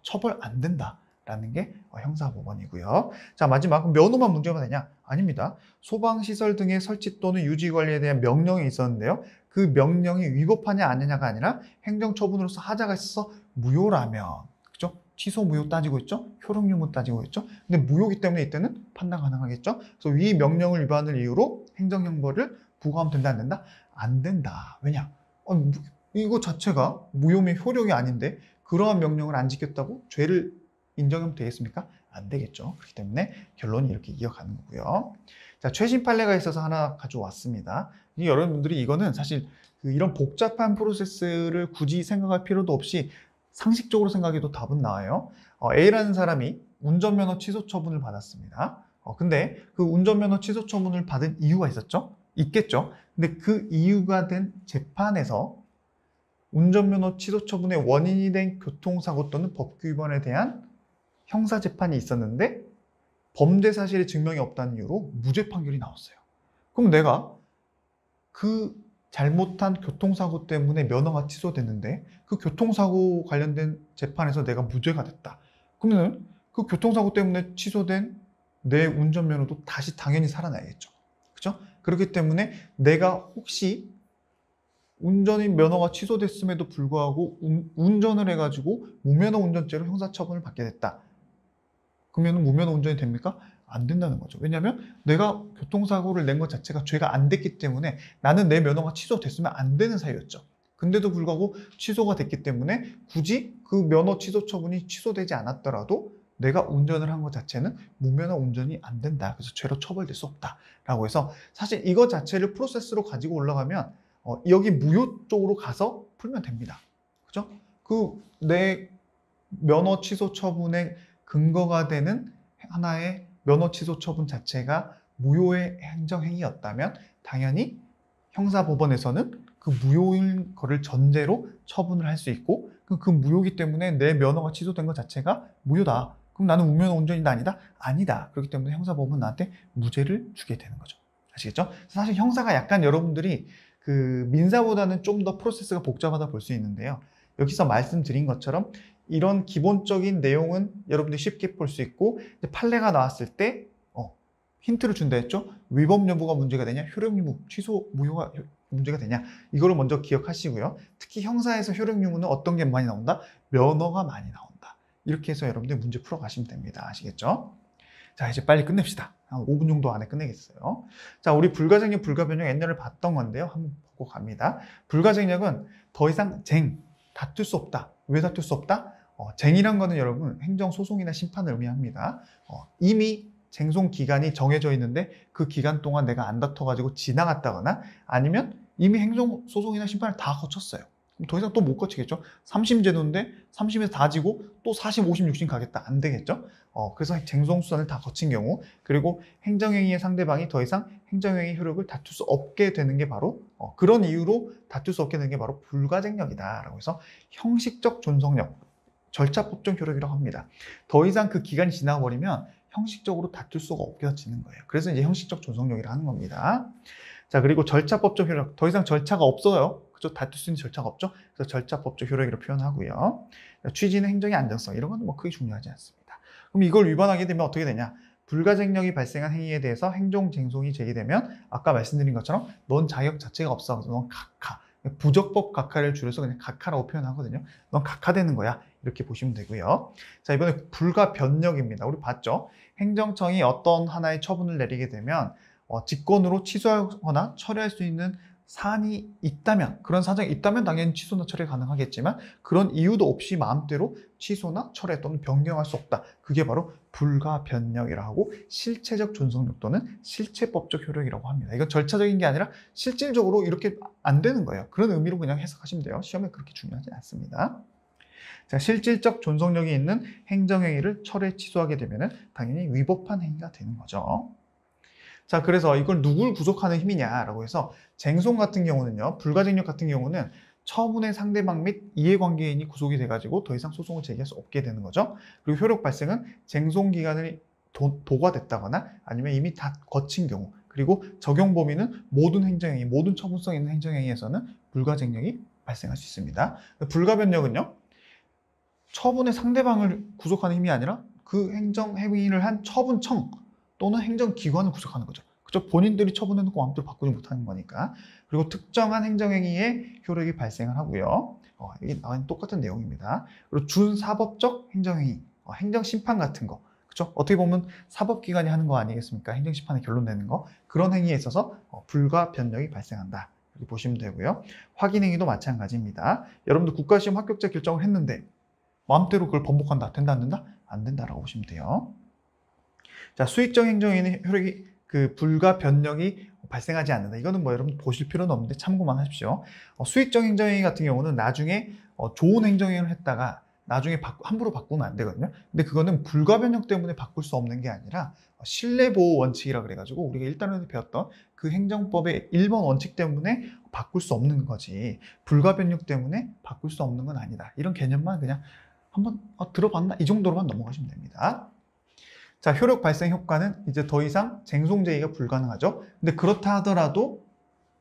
처벌 안 된다라는 게 형사법원이고요. 자, 마지막 면허만 문제가 되냐? 아닙니다. 소방시설 등의 설치 또는 유지 관리에 대한 명령이 있었는데요. 그 명령이 위법하냐 아니냐가 아니라 행정처분으로서 하자가 있어서 무효라면, 그죠? 취소 무효 따지고 있죠? 효력 유무 따지고 있죠? 근데 무효기 때문에 이때는 판단 가능하겠죠? 그래서 위 명령을 위반을 이유로 행정형벌을 부과하면 된다 안 된다? 안 된다. 왜냐? 이거 자체가 무효 및 효력이 아닌데 그러한 명령을 안 지켰다고 죄를 인정하면 되겠습니까? 안 되겠죠. 그렇기 때문에 결론이 이렇게 이어가는 거고요. 자, 최신 판례가 있어서 하나 가져왔습니다. 여러분들이 이거는 사실 이런 복잡한 프로세스를 굳이 생각할 필요도 없이 상식적으로 생각해도 답은 나와요. A라는 사람이 운전면허 취소 처분을 받았습니다. 근데 그 운전면허 취소 처분을 받은 이유가 있었죠? 있겠죠. 근데 그 이유가 된 재판에서 운전면허 취소 처분의 원인이 된 교통사고 또는 법규 위반에 대한 형사재판이 있었는데 범죄 사실의 증명이 없다는 이유로 무죄 판결이 나왔어요. 그럼 내가 그 잘못한 교통사고 때문에 면허가 취소됐는데 그 교통사고 관련된 재판에서 내가 무죄가 됐다. 그러면 그 교통사고 때문에 취소된 내 운전면허도 다시 당연히 살아나야겠죠. 그죠? 그렇기 때문에 내가 혹시 운전의 면허가 취소됐음에도 불구하고 운전을 해가지고 무면허 운전죄로 형사처분을 받게 됐다. 그러면 무면허 운전이 됩니까? 안 된다는 거죠. 왜냐하면 내가 교통사고를 낸 것 자체가 죄가 안 됐기 때문에 나는 내 면허가 취소됐으면 안 되는 사유였죠. 근데도 불구하고 취소가 됐기 때문에 굳이 그 면허 취소 처분이 취소되지 않았더라도 내가 운전을 한 것 자체는 무면허 운전이 안 된다. 그래서 죄로 처벌될 수 없다라고 해서 사실 이거 자체를 프로세스로 가지고 올라가면 여기 무효 쪽으로 가서 풀면 됩니다. 그죠? 내 면허 취소 처분의 근거가 되는 하나의 면허 취소 처분 자체가 무효의 행정행위였다면 당연히 형사법원에서는 그 무효인 거를 전제로 처분을 할 수 있고 그 무효이기 때문에 내 면허가 취소된 것 자체가 무효다. 그럼 나는 무면허 운전이다 아니다? 아니다. 그렇기 때문에 형사법원은 나한테 무죄를 주게 되는 거죠. 아시겠죠? 사실 형사가 약간 여러분들이 민사보다는 좀 더 프로세스가 복잡하다 볼 수 있는데요. 여기서 말씀드린 것처럼 이런 기본적인 내용은 여러분들이 쉽게 볼 수 있고 판례가 나왔을 때 힌트를 준다 했죠. 위법 여부가 문제가 되냐, 효력 유무, 취소 무효가 문제가 되냐, 이거를 먼저 기억하시고요. 특히 형사에서 효력 유무는 어떤 게 많이 나온다? 면허가 많이 나온다. 이렇게 해서 여러분들 문제 풀어가시면 됩니다. 아시겠죠? 자, 이제 빨리 끝냅시다. 한 5분 정도 안에 끝내겠어요. 자, 우리 불가증력, 불가변형 옛날에 봤던 건데요. 한번 보고 갑니다. 불가증력은 더 이상 다툴 수 없다. 왜 다툴 수 없다? 쟁이란 거는 여러분 행정소송이나 심판을 의미합니다. 이미 쟁송 기간이 정해져 있는데 그 기간 동안 내가 안 다퉈가지고 지나갔다거나 아니면 이미 행정소송이나 심판을 다 거쳤어요. 그럼 더 이상 또 못 거치겠죠? 3심 제도인데 3심에서 다 지고 또 4심, 5심, 6심 가겠다. 안 되겠죠? 그래서 쟁송수단을 다 거친 경우 그리고 행정행위의 상대방이 더 이상 행정행위 효력을 다툴 수 없게 되는 게 바로 그런 이유로 다툴 수 없게 되는 게 바로 불가쟁력이다 라고 해서 형식적 존속력, 절차법적 효력이라고 합니다. 더 이상 그 기간이 지나버리면 형식적으로 다툴 수가 없어지는 거예요. 그래서 이제 형식적 존속력이라 하는 겁니다. 자, 그리고 절차법적 효력, 더 이상 절차가 없어요. 그죠? 다툴 수 있는 절차가 없죠. 그래서 절차법적 효력이라고 표현하고요. 취지는 행정의 안정성, 이런 건 뭐 크게 중요하지 않습니다. 그럼 이걸 위반하게 되면 어떻게 되냐? 불가쟁력이 발생한 행위에 대해서 행정쟁송이 제기되면 아까 말씀드린 것처럼 넌 자격 자체가 없어. 넌 각하. 부적법 각하를 줄여서 그냥 각하라고 표현하거든요. 넌 각하되는 거야. 이렇게 보시면 되고요. 자, 이번에 불가변력입니다. 우리 봤죠? 행정청이 어떤 하나의 처분을 내리게 되면 직권으로 취소하거나 철회할 수 있는 사안이 있다면, 그런 사정이 있다면 당연히 취소나 철회 가능하겠지만 그런 이유도 없이 마음대로 취소나 철회 또는 변경할 수 없다. 그게 바로 불가변력이라고 하고 실체적 존속력 또는 실체법적 효력이라고 합니다. 이건 절차적인 게 아니라 실질적으로 이렇게 안 되는 거예요. 그런 의미로 그냥 해석하시면 돼요. 시험에 그렇게 중요하지 않습니다. 자, 실질적 존속력이 있는 행정행위를 철회 취소하게 되면 당연히 위법한 행위가 되는 거죠. 자, 그래서 이걸 누굴 구속하는 힘이냐라고 해서 쟁송 같은 경우는요, 불가증력 같은 경우는 처분의 상대방 및 이해관계인이 구속이 돼가지고 더 이상 소송을 제기할 수 없게 되는 거죠. 그리고 효력 발생은 쟁송 기간이 도과됐다거나 아니면 이미 다 거친 경우, 그리고 적용 범위는 모든 행정행위, 모든 처분성 있는 행정행위에서는 불가증력이 발생할 수 있습니다. 불가변력은요, 처분의 상대방을 구속하는 힘이 아니라 그 행정행위를 한 처분청 또는 행정기관을 구속하는 거죠. 그죠? 본인들이 처분해놓고 마음대로 바꾸지 못하는 거니까. 그리고 특정한 행정행위에 효력이 발생을 하고요. 이게 나와 똑같은 내용입니다. 그리고 준사법적 행정행위, 행정심판 같은 거. 그죠? 어떻게 보면 사법기관이 하는 거 아니겠습니까? 행정심판에 결론 내는 거. 그런 행위에 있어서 불가변력이 발생한다. 이렇게 보시면 되고요. 확인행위도 마찬가지입니다. 여러분들 국가시험 합격자 결정을 했는데 마음대로 그걸 번복한다. 된다, 안 된다? 안 된다라고 보시면 돼요. 자, 수익적 행정행위는 효력이 불가변력이 발생하지 않는다. 이거는 뭐 여러분 보실 필요는 없는데 참고만 하십시오. 수익적 행정행위 같은 경우는 나중에 좋은 행정행위를 했다가 나중에 함부로 바꾸면 안 되거든요. 근데 그거는 불가변력 때문에 바꿀 수 없는 게 아니라 신뢰보호 원칙이라 그래가지고 우리가 1단원에서 배웠던 그 행정법의 1번 원칙 때문에 바꿀 수 없는 거지, 불가변력 때문에 바꿀 수 없는 건 아니다. 이런 개념만 그냥 한번 들어봤나? 이 정도로만 넘어가시면 됩니다. 자, 효력 발생 효과는 이제 더 이상 쟁송 제의가 불가능하죠. 근데 그렇다 하더라도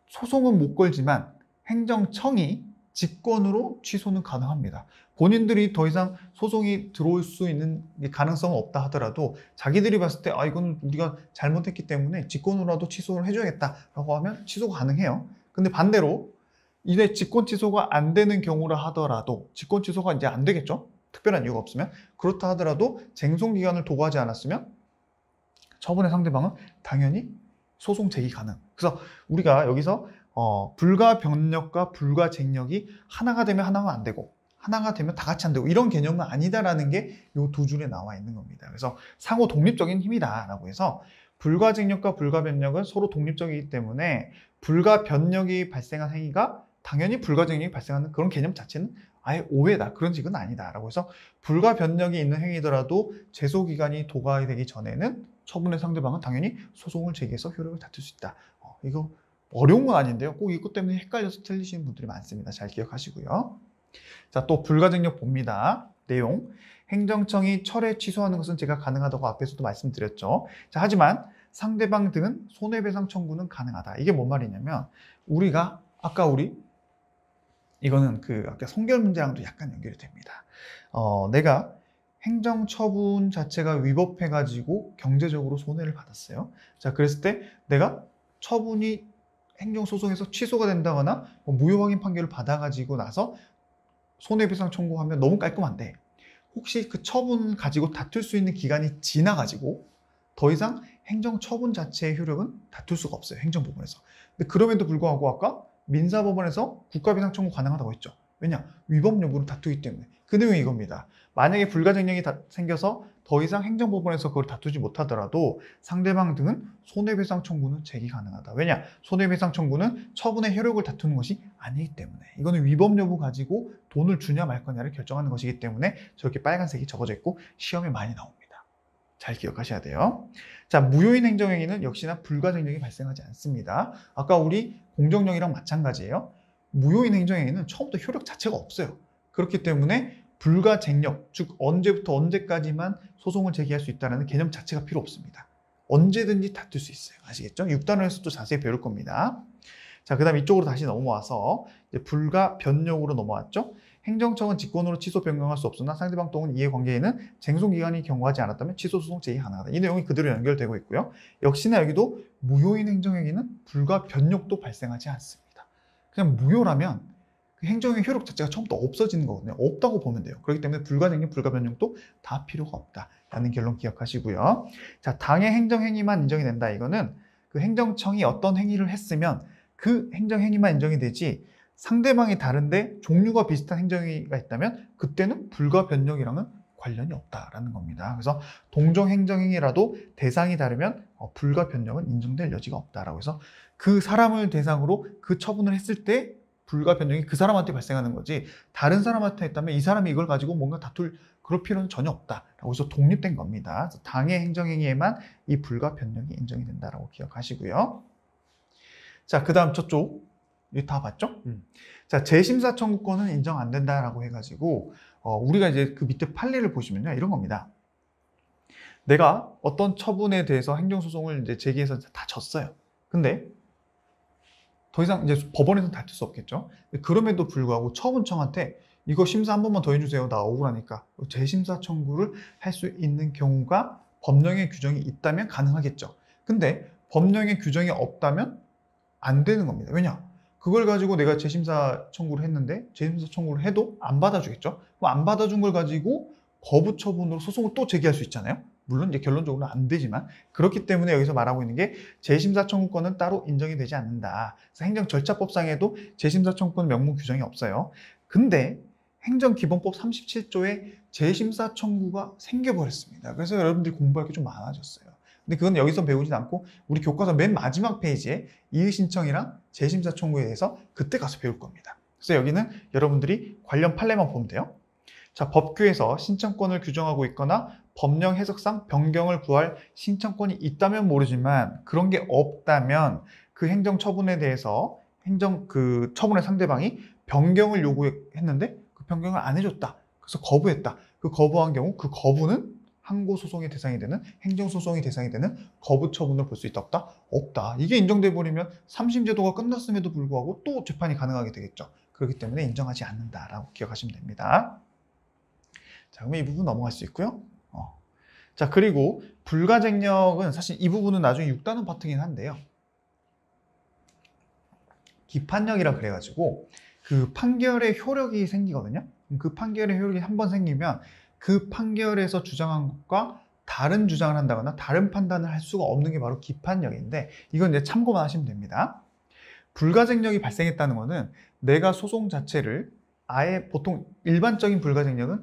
소송은 못 걸지만 행정청이 직권으로 취소는 가능합니다. 본인들이 더 이상 소송이 들어올 수 있는 가능성은 없다 하더라도 자기들이 봤을 때 이건 우리가 잘못했기 때문에 직권으로라도 취소를 해줘야겠다라고 하면 취소가 가능해요. 근데 반대로 이제 직권 취소가 안 되는 경우라 하더라도, 직권 취소가 이제 안 되겠죠. 특별한 이유가 없으면. 그렇다 하더라도 쟁송 기간을 도구하지 않았으면 처분의 상대방은 당연히 소송 제기 가능. 그래서 우리가 여기서 불가변력과 불가쟁력이 하나가 되면 하나가 안 되고 하나가 되면 다 같이 안 되고 이런 개념은 아니다라는 게 이 두 줄에 나와 있는 겁니다. 그래서 상호 독립적인 힘이다라고 해서 불가쟁력과 불가변력은 서로 독립적이기 때문에 불가변력이 발생한 행위가 당연히 불가쟁력이 발생하는 그런 개념 자체는 아예 오해다, 그런 식은 아니다라고 해서 불가변력이 있는 행위더라도 제소기간이 도과되기 전에는 처분의 상대방은 당연히 소송을 제기해서 효력을 다툴 수 있다. 이거 어려운 건 아닌데요. 꼭 이것 때문에 헷갈려서 틀리시는 분들이 많습니다. 잘 기억하시고요. 자, 또 불가증력 봅니다. 내용. 행정청이 철회 취소하는 것은 제가 가능하다고 앞에서도 말씀드렸죠. 자, 하지만 상대방 등은 손해배상 청구는 가능하다. 이게 뭔 말이냐면 우리가 이거는 아까 성결 문제랑도 약간 연결이 됩니다. 내가 행정처분 자체가 위법해가지고 경제적으로 손해를 받았어요. 자, 그랬을 때 내가 처분이 행정소송에서 취소가 된다거나 무효확인 판결을 받아가지고 나서 손해배상 청구하면 너무 깔끔한데 혹시 그 처분 가지고 다툴 수 있는 기간이 지나가지고 더 이상 행정처분 자체의 효력은 다툴 수가 없어요. 행정부분에서. 근데 그럼에도 불구하고 아까 민사법원에서 국가배상 청구 가능하다고 했죠. 왜냐? 위법 여부를 다투기 때문에. 그 내용이 이겁니다. 만약에 불가증력이 생겨서 더 이상 행정법원에서 그걸 다투지 못하더라도 상대방 등은 손해배상 청구는 제기 가능하다. 왜냐? 손해배상 청구는 처분의 효력을 다투는 것이 아니기 때문에. 이거는 위법 여부 가지고 돈을 주냐 말 거냐를 결정하는 것이기 때문에 저렇게 빨간색이 적어져 있고 시험에 많이 나옵니다. 잘 기억하셔야 돼요. 자, 무효인 행정행위는 역시나 불가증력이 발생하지 않습니다. 아까 우리 공정력이랑 마찬가지예요. 무효인 행정행위는 처음부터 효력 자체가 없어요. 그렇기 때문에 불가쟁력, 즉 언제부터 언제까지만 소송을 제기할 수 있다는 개념 자체가 필요 없습니다. 언제든지 다툴 수 있어요. 아시겠죠? 6단원에서도 자세히 배울 겁니다. 자, 그 다음 이쪽으로 다시 넘어와서 이제 불가변력으로 넘어왔죠. 행정청은 직권으로 취소 변경할 수 없으나 상대방 또는 이해관계인은 쟁송기간이 경과하지 않았다면 취소소송 제기 가능하다. 이 내용이 그대로 연결되고 있고요. 역시나 여기도 무효인 행정행위는 불가변력도 발생하지 않습니다. 그냥 무효라면 그 행정의 효력 자체가 처음부터 없어지는 거거든요. 없다고 보면 돼요. 그렇기 때문에 불가증력, 불가변력도 다 필요가 없다라는 결론 기억하시고요. 자, 당의 행정행위만 인정이 된다. 이거는 그 행정청이 어떤 행위를 했으면 그 행정행위만 인정이 되지 상대방이 다른데 종류가 비슷한 행정행위가 있다면 그때는 불가 변경이랑은 관련이 없다라는 겁니다. 그래서 동종 행정행위라도 대상이 다르면 불가 변경은 인정될 여지가 없다라고 해서 그 사람을 대상으로 그 처분을 했을 때 불가 변경이 그 사람한테 발생하는 거지 다른 사람한테 했다면 이 사람이 이걸 가지고 뭔가 다툴 그럴 필요는 전혀 없다라고 해서 독립된 겁니다. 그래서 당의 행정행위에만 이 불가 변경이 인정이 된다라고 기억하시고요. 자, 그 다음 저쪽 이거 다 봤죠? 자, 재심사 청구권은 인정 안 된다라고 해가지고 우리가 이제 그 밑에 판례를 보시면요 이런 겁니다. 내가 어떤 처분에 대해서 행정소송을 이제 제기해서 다 졌어요. 근데 더 이상 이제 법원에서는 다툴 수 없겠죠. 그럼에도 불구하고 처분청한테 이거 심사 한 번만 더 해주세요. 나 억울하니까. 재심사 청구를 할 수 있는 경우가 법령에 규정이 있다면 가능하겠죠. 근데 법령에 규정이 없다면 안 되는 겁니다. 왜냐? 그걸 가지고 내가 재심사 청구를 했는데 재심사 청구를 해도 안 받아주겠죠. 그럼 안 받아준 걸 가지고 거부 처분으로 소송을 또 제기할 수 있잖아요. 물론 이제 결론적으로는 안 되지만 그렇기 때문에 여기서 말하고 있는 게 재심사 청구권은 따로 인정이 되지 않는다. 그래서 행정절차법상에도 재심사 청구권 명문 규정이 없어요. 근데 행정기본법 37조에 재심사 청구가 생겨버렸습니다. 그래서 여러분들이 공부할 게 좀 많아졌어요. 근데 그건 여기서 배우진 않고 우리 교과서 맨 마지막 페이지에 이의신청이랑 재심사 청구에 대해서 그때 가서 배울 겁니다. 그래서 여기는 여러분들이 관련 판례만 보면 돼요. 자, 법규에서 신청권을 규정하고 있거나 법령 해석상 변경을 구할 신청권이 있다면 모르지만 그런 게 없다면 그 행정 처분에 대해서 행정 그 처분의 상대방이 변경을 요구했는데 그 변경을 안 해줬다. 그래서 거부했다. 그 거부한 경우 그 거부는 항고소송의 대상이 되는 행정소송의 대상이 되는 거부 처분을 볼 수 있다 없다? 없다. 이게 인정돼 버리면 3심 제도가 끝났음에도 불구하고 또 재판이 가능하게 되겠죠. 그렇기 때문에 인정하지 않는다라고 기억하시면 됩니다. 자, 그러면 이 부분 넘어갈 수 있고요. 자, 그리고 불가쟁력은 사실 이 부분은 나중에 6단원 파트긴 한데요. 기판력이라 그래가지고 그 판결의 효력이 생기거든요. 그 판결의 효력이 한 번 생기면 그 판결에서 주장한 것과 다른 주장을 한다거나 다른 판단을 할 수가 없는 게 바로 기판력인데 이건 이제 참고만 하시면 됩니다. 불가쟁력이 발생했다는 것은 내가 소송 자체를 아예 보통 일반적인 불가쟁력은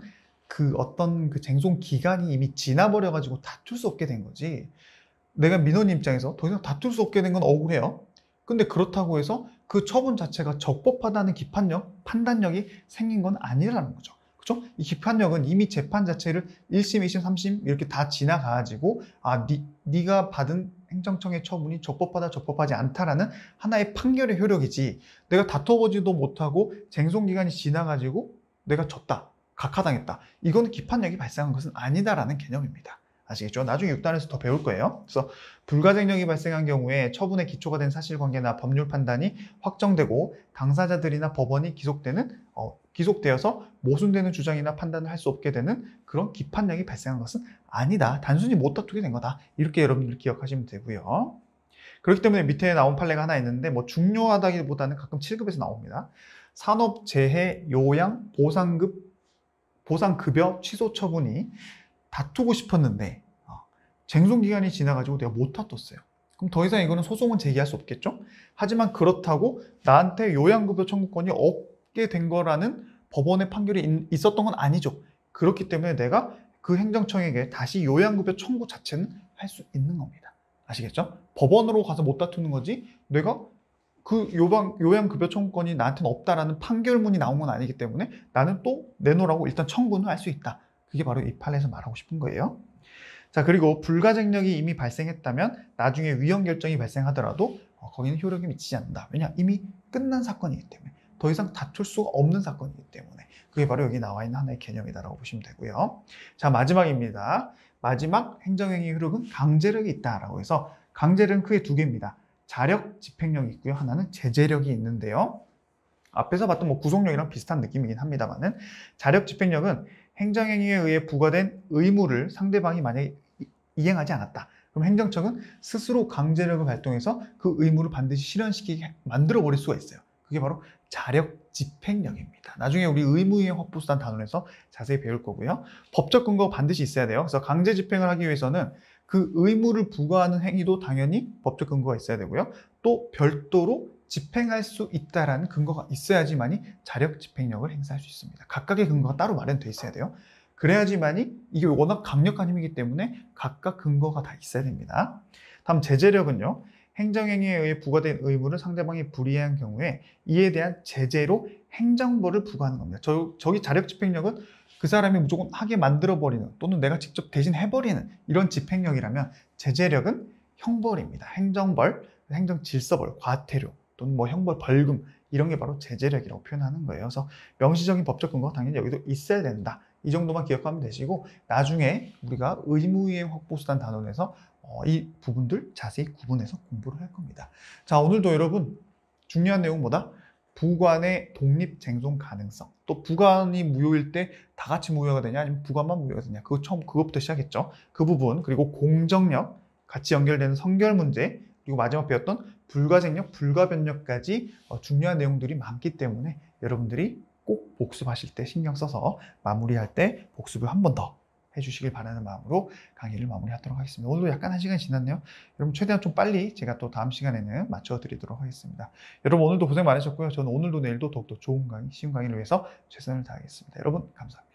그 어떤 그 쟁송 기간이 이미 지나버려 가지고 다툴 수 없게 된 거지. 내가 민원인 입장에서 더 이상 다툴 수 없게 된 건 억울해요. 근데 그렇다고 해서 그 처분 자체가 적법하다는 기판력, 판단력이 생긴 건 아니라는 거죠. 그렇죠? 이 기판력은 이미 재판 자체를 1심, 2심, 3심 이렇게 다 지나가지고 네가 받은 행정청의 처분이 적법하다, 적법하지 않다라는 하나의 판결의 효력이지 내가 다퉈보지도 못하고 쟁송기간이 지나가지고 내가 졌다, 각하당했다. 이건 기판력이 발생한 것은 아니다라는 개념입니다. 아시겠죠? 나중에 6단에서 더 배울 거예요. 그래서 불가쟁력이 발생한 경우에 처분에 기초가 된 사실관계나 법률 판단이 확정되고 당사자들이나 법원이 기속되어서 모순되는 주장이나 판단을 할 수 없게 되는 그런 기판력이 발생한 것은 아니다. 단순히 못 다투게 된 거다. 이렇게 여러분들 기억하시면 되고요. 그렇기 때문에 밑에 나온 판례가 하나 있는데 뭐 중요하다기보다는 가끔 7급에서 나옵니다. 산업재해 요양 보상급여 취소 처분이 다투고 싶었는데 쟁송기간이 지나가지고 내가 못 다퉜어요. 그럼 더 이상 이거는 소송은 제기할 수 없겠죠? 하지만 그렇다고 나한테 요양급여 청구권이 없게 된 거라는 법원의 판결이 있었던 건 아니죠. 그렇기 때문에 내가 그 행정청에게 다시 요양급여 청구 자체는 할 수 있는 겁니다. 아시겠죠? 법원으로 가서 못 다투는 거지 내가 그 요양급여 청구권이 나한테는 없다라는 판결문이 나온 건 아니기 때문에 나는 또 내놓으라고 일단 청구는 할 수 있다. 그게 바로 이 판례에서 말하고 싶은 거예요. 자, 그리고 불가쟁력이 이미 발생했다면 나중에 위헌 결정이 발생하더라도 거기는 효력이 미치지 않는다. 왜냐? 이미 끝난 사건이기 때문에 더 이상 다툴 수가 없는 사건이기 때문에 그게 바로 여기 나와 있는 하나의 개념이다라고 보시면 되고요. 자, 마지막입니다. 마지막 행정행위 효력은 강제력이 있다라고 해서 강제력은 크게 두 개입니다. 자력, 집행력이 있고요. 하나는 제재력이 있는데요. 앞에서 봤던 뭐 구속력이랑 비슷한 느낌이긴 합니다만은 자력, 집행력은 행정행위에 의해 부과된 의무를 상대방이 만약에 이행하지 않았다. 그럼 행정청은 스스로 강제력을 발동해서 그 의무를 반드시 실현시키게 만들어버릴 수가 있어요. 그게 바로 자력, 집행력입니다. 나중에 우리 의무이행 확보수단 단원에서 자세히 배울 거고요. 법적 근거가 반드시 있어야 돼요. 그래서 강제 집행을 하기 위해서는 그 의무를 부과하는 행위도 당연히 법적 근거가 있어야 되고요. 또 별도로 집행할 수 있다라는 근거가 있어야지만이 자력 집행력을 행사할 수 있습니다. 각각의 근거가 따로 마련되어 있어야 돼요. 그래야지만이 이게 워낙 강력한 힘이기 때문에 각각 근거가 다 있어야 됩니다. 다음 제재력은요. 행정행위에 의해 부과된 의무를 상대방이 불이한 경우에 이에 대한 제재로 행정벌을 부과하는 겁니다. 저기 자력 집행력은 그 사람이 무조건 하게 만들어버리는 또는 내가 직접 대신 해버리는 이런 집행력이라면 제재력은 형벌입니다. 행정벌, 행정질서벌, 과태료 또는 뭐 형벌, 벌금 이런 게 바로 제재력이라고 표현하는 거예요. 그래서 명시적인 법적 근거가 당연히 여기도 있어야 된다. 이 정도만 기억하면 되시고 나중에 우리가 의무이행 확보수단 단원에서 이 부분들 자세히 구분해서 공부를 할 겁니다. 자, 오늘도 여러분 중요한 내용 뭐다? 부관의 독립쟁송 가능성, 또 부관이 무효일 때 다 같이 무효가 되냐 아니면 부관만 무효가 되냐, 그거부터 시작했죠. 그 부분, 그리고 공정력, 같이 연결되는 성결 문제, 그리고 마지막 배웠던 불가쟁력, 불가변력까지 중요한 내용들이 많기 때문에 여러분들이 꼭 복습하실 때 신경 써서 마무리할 때 복습을 한 번 더 해주시길 바라는 마음으로 강의를 마무리하도록 하겠습니다. 오늘도 약간 1시간 지났네요. 여러분 최대한 좀 빨리 제가 또 다음 시간에는 맞춰드리도록 하겠습니다. 여러분 오늘도 고생 많으셨고요. 저는 오늘도 내일도 더욱더 좋은 강의, 쉬운 강의를 위해서 최선을 다하겠습니다. 여러분 감사합니다.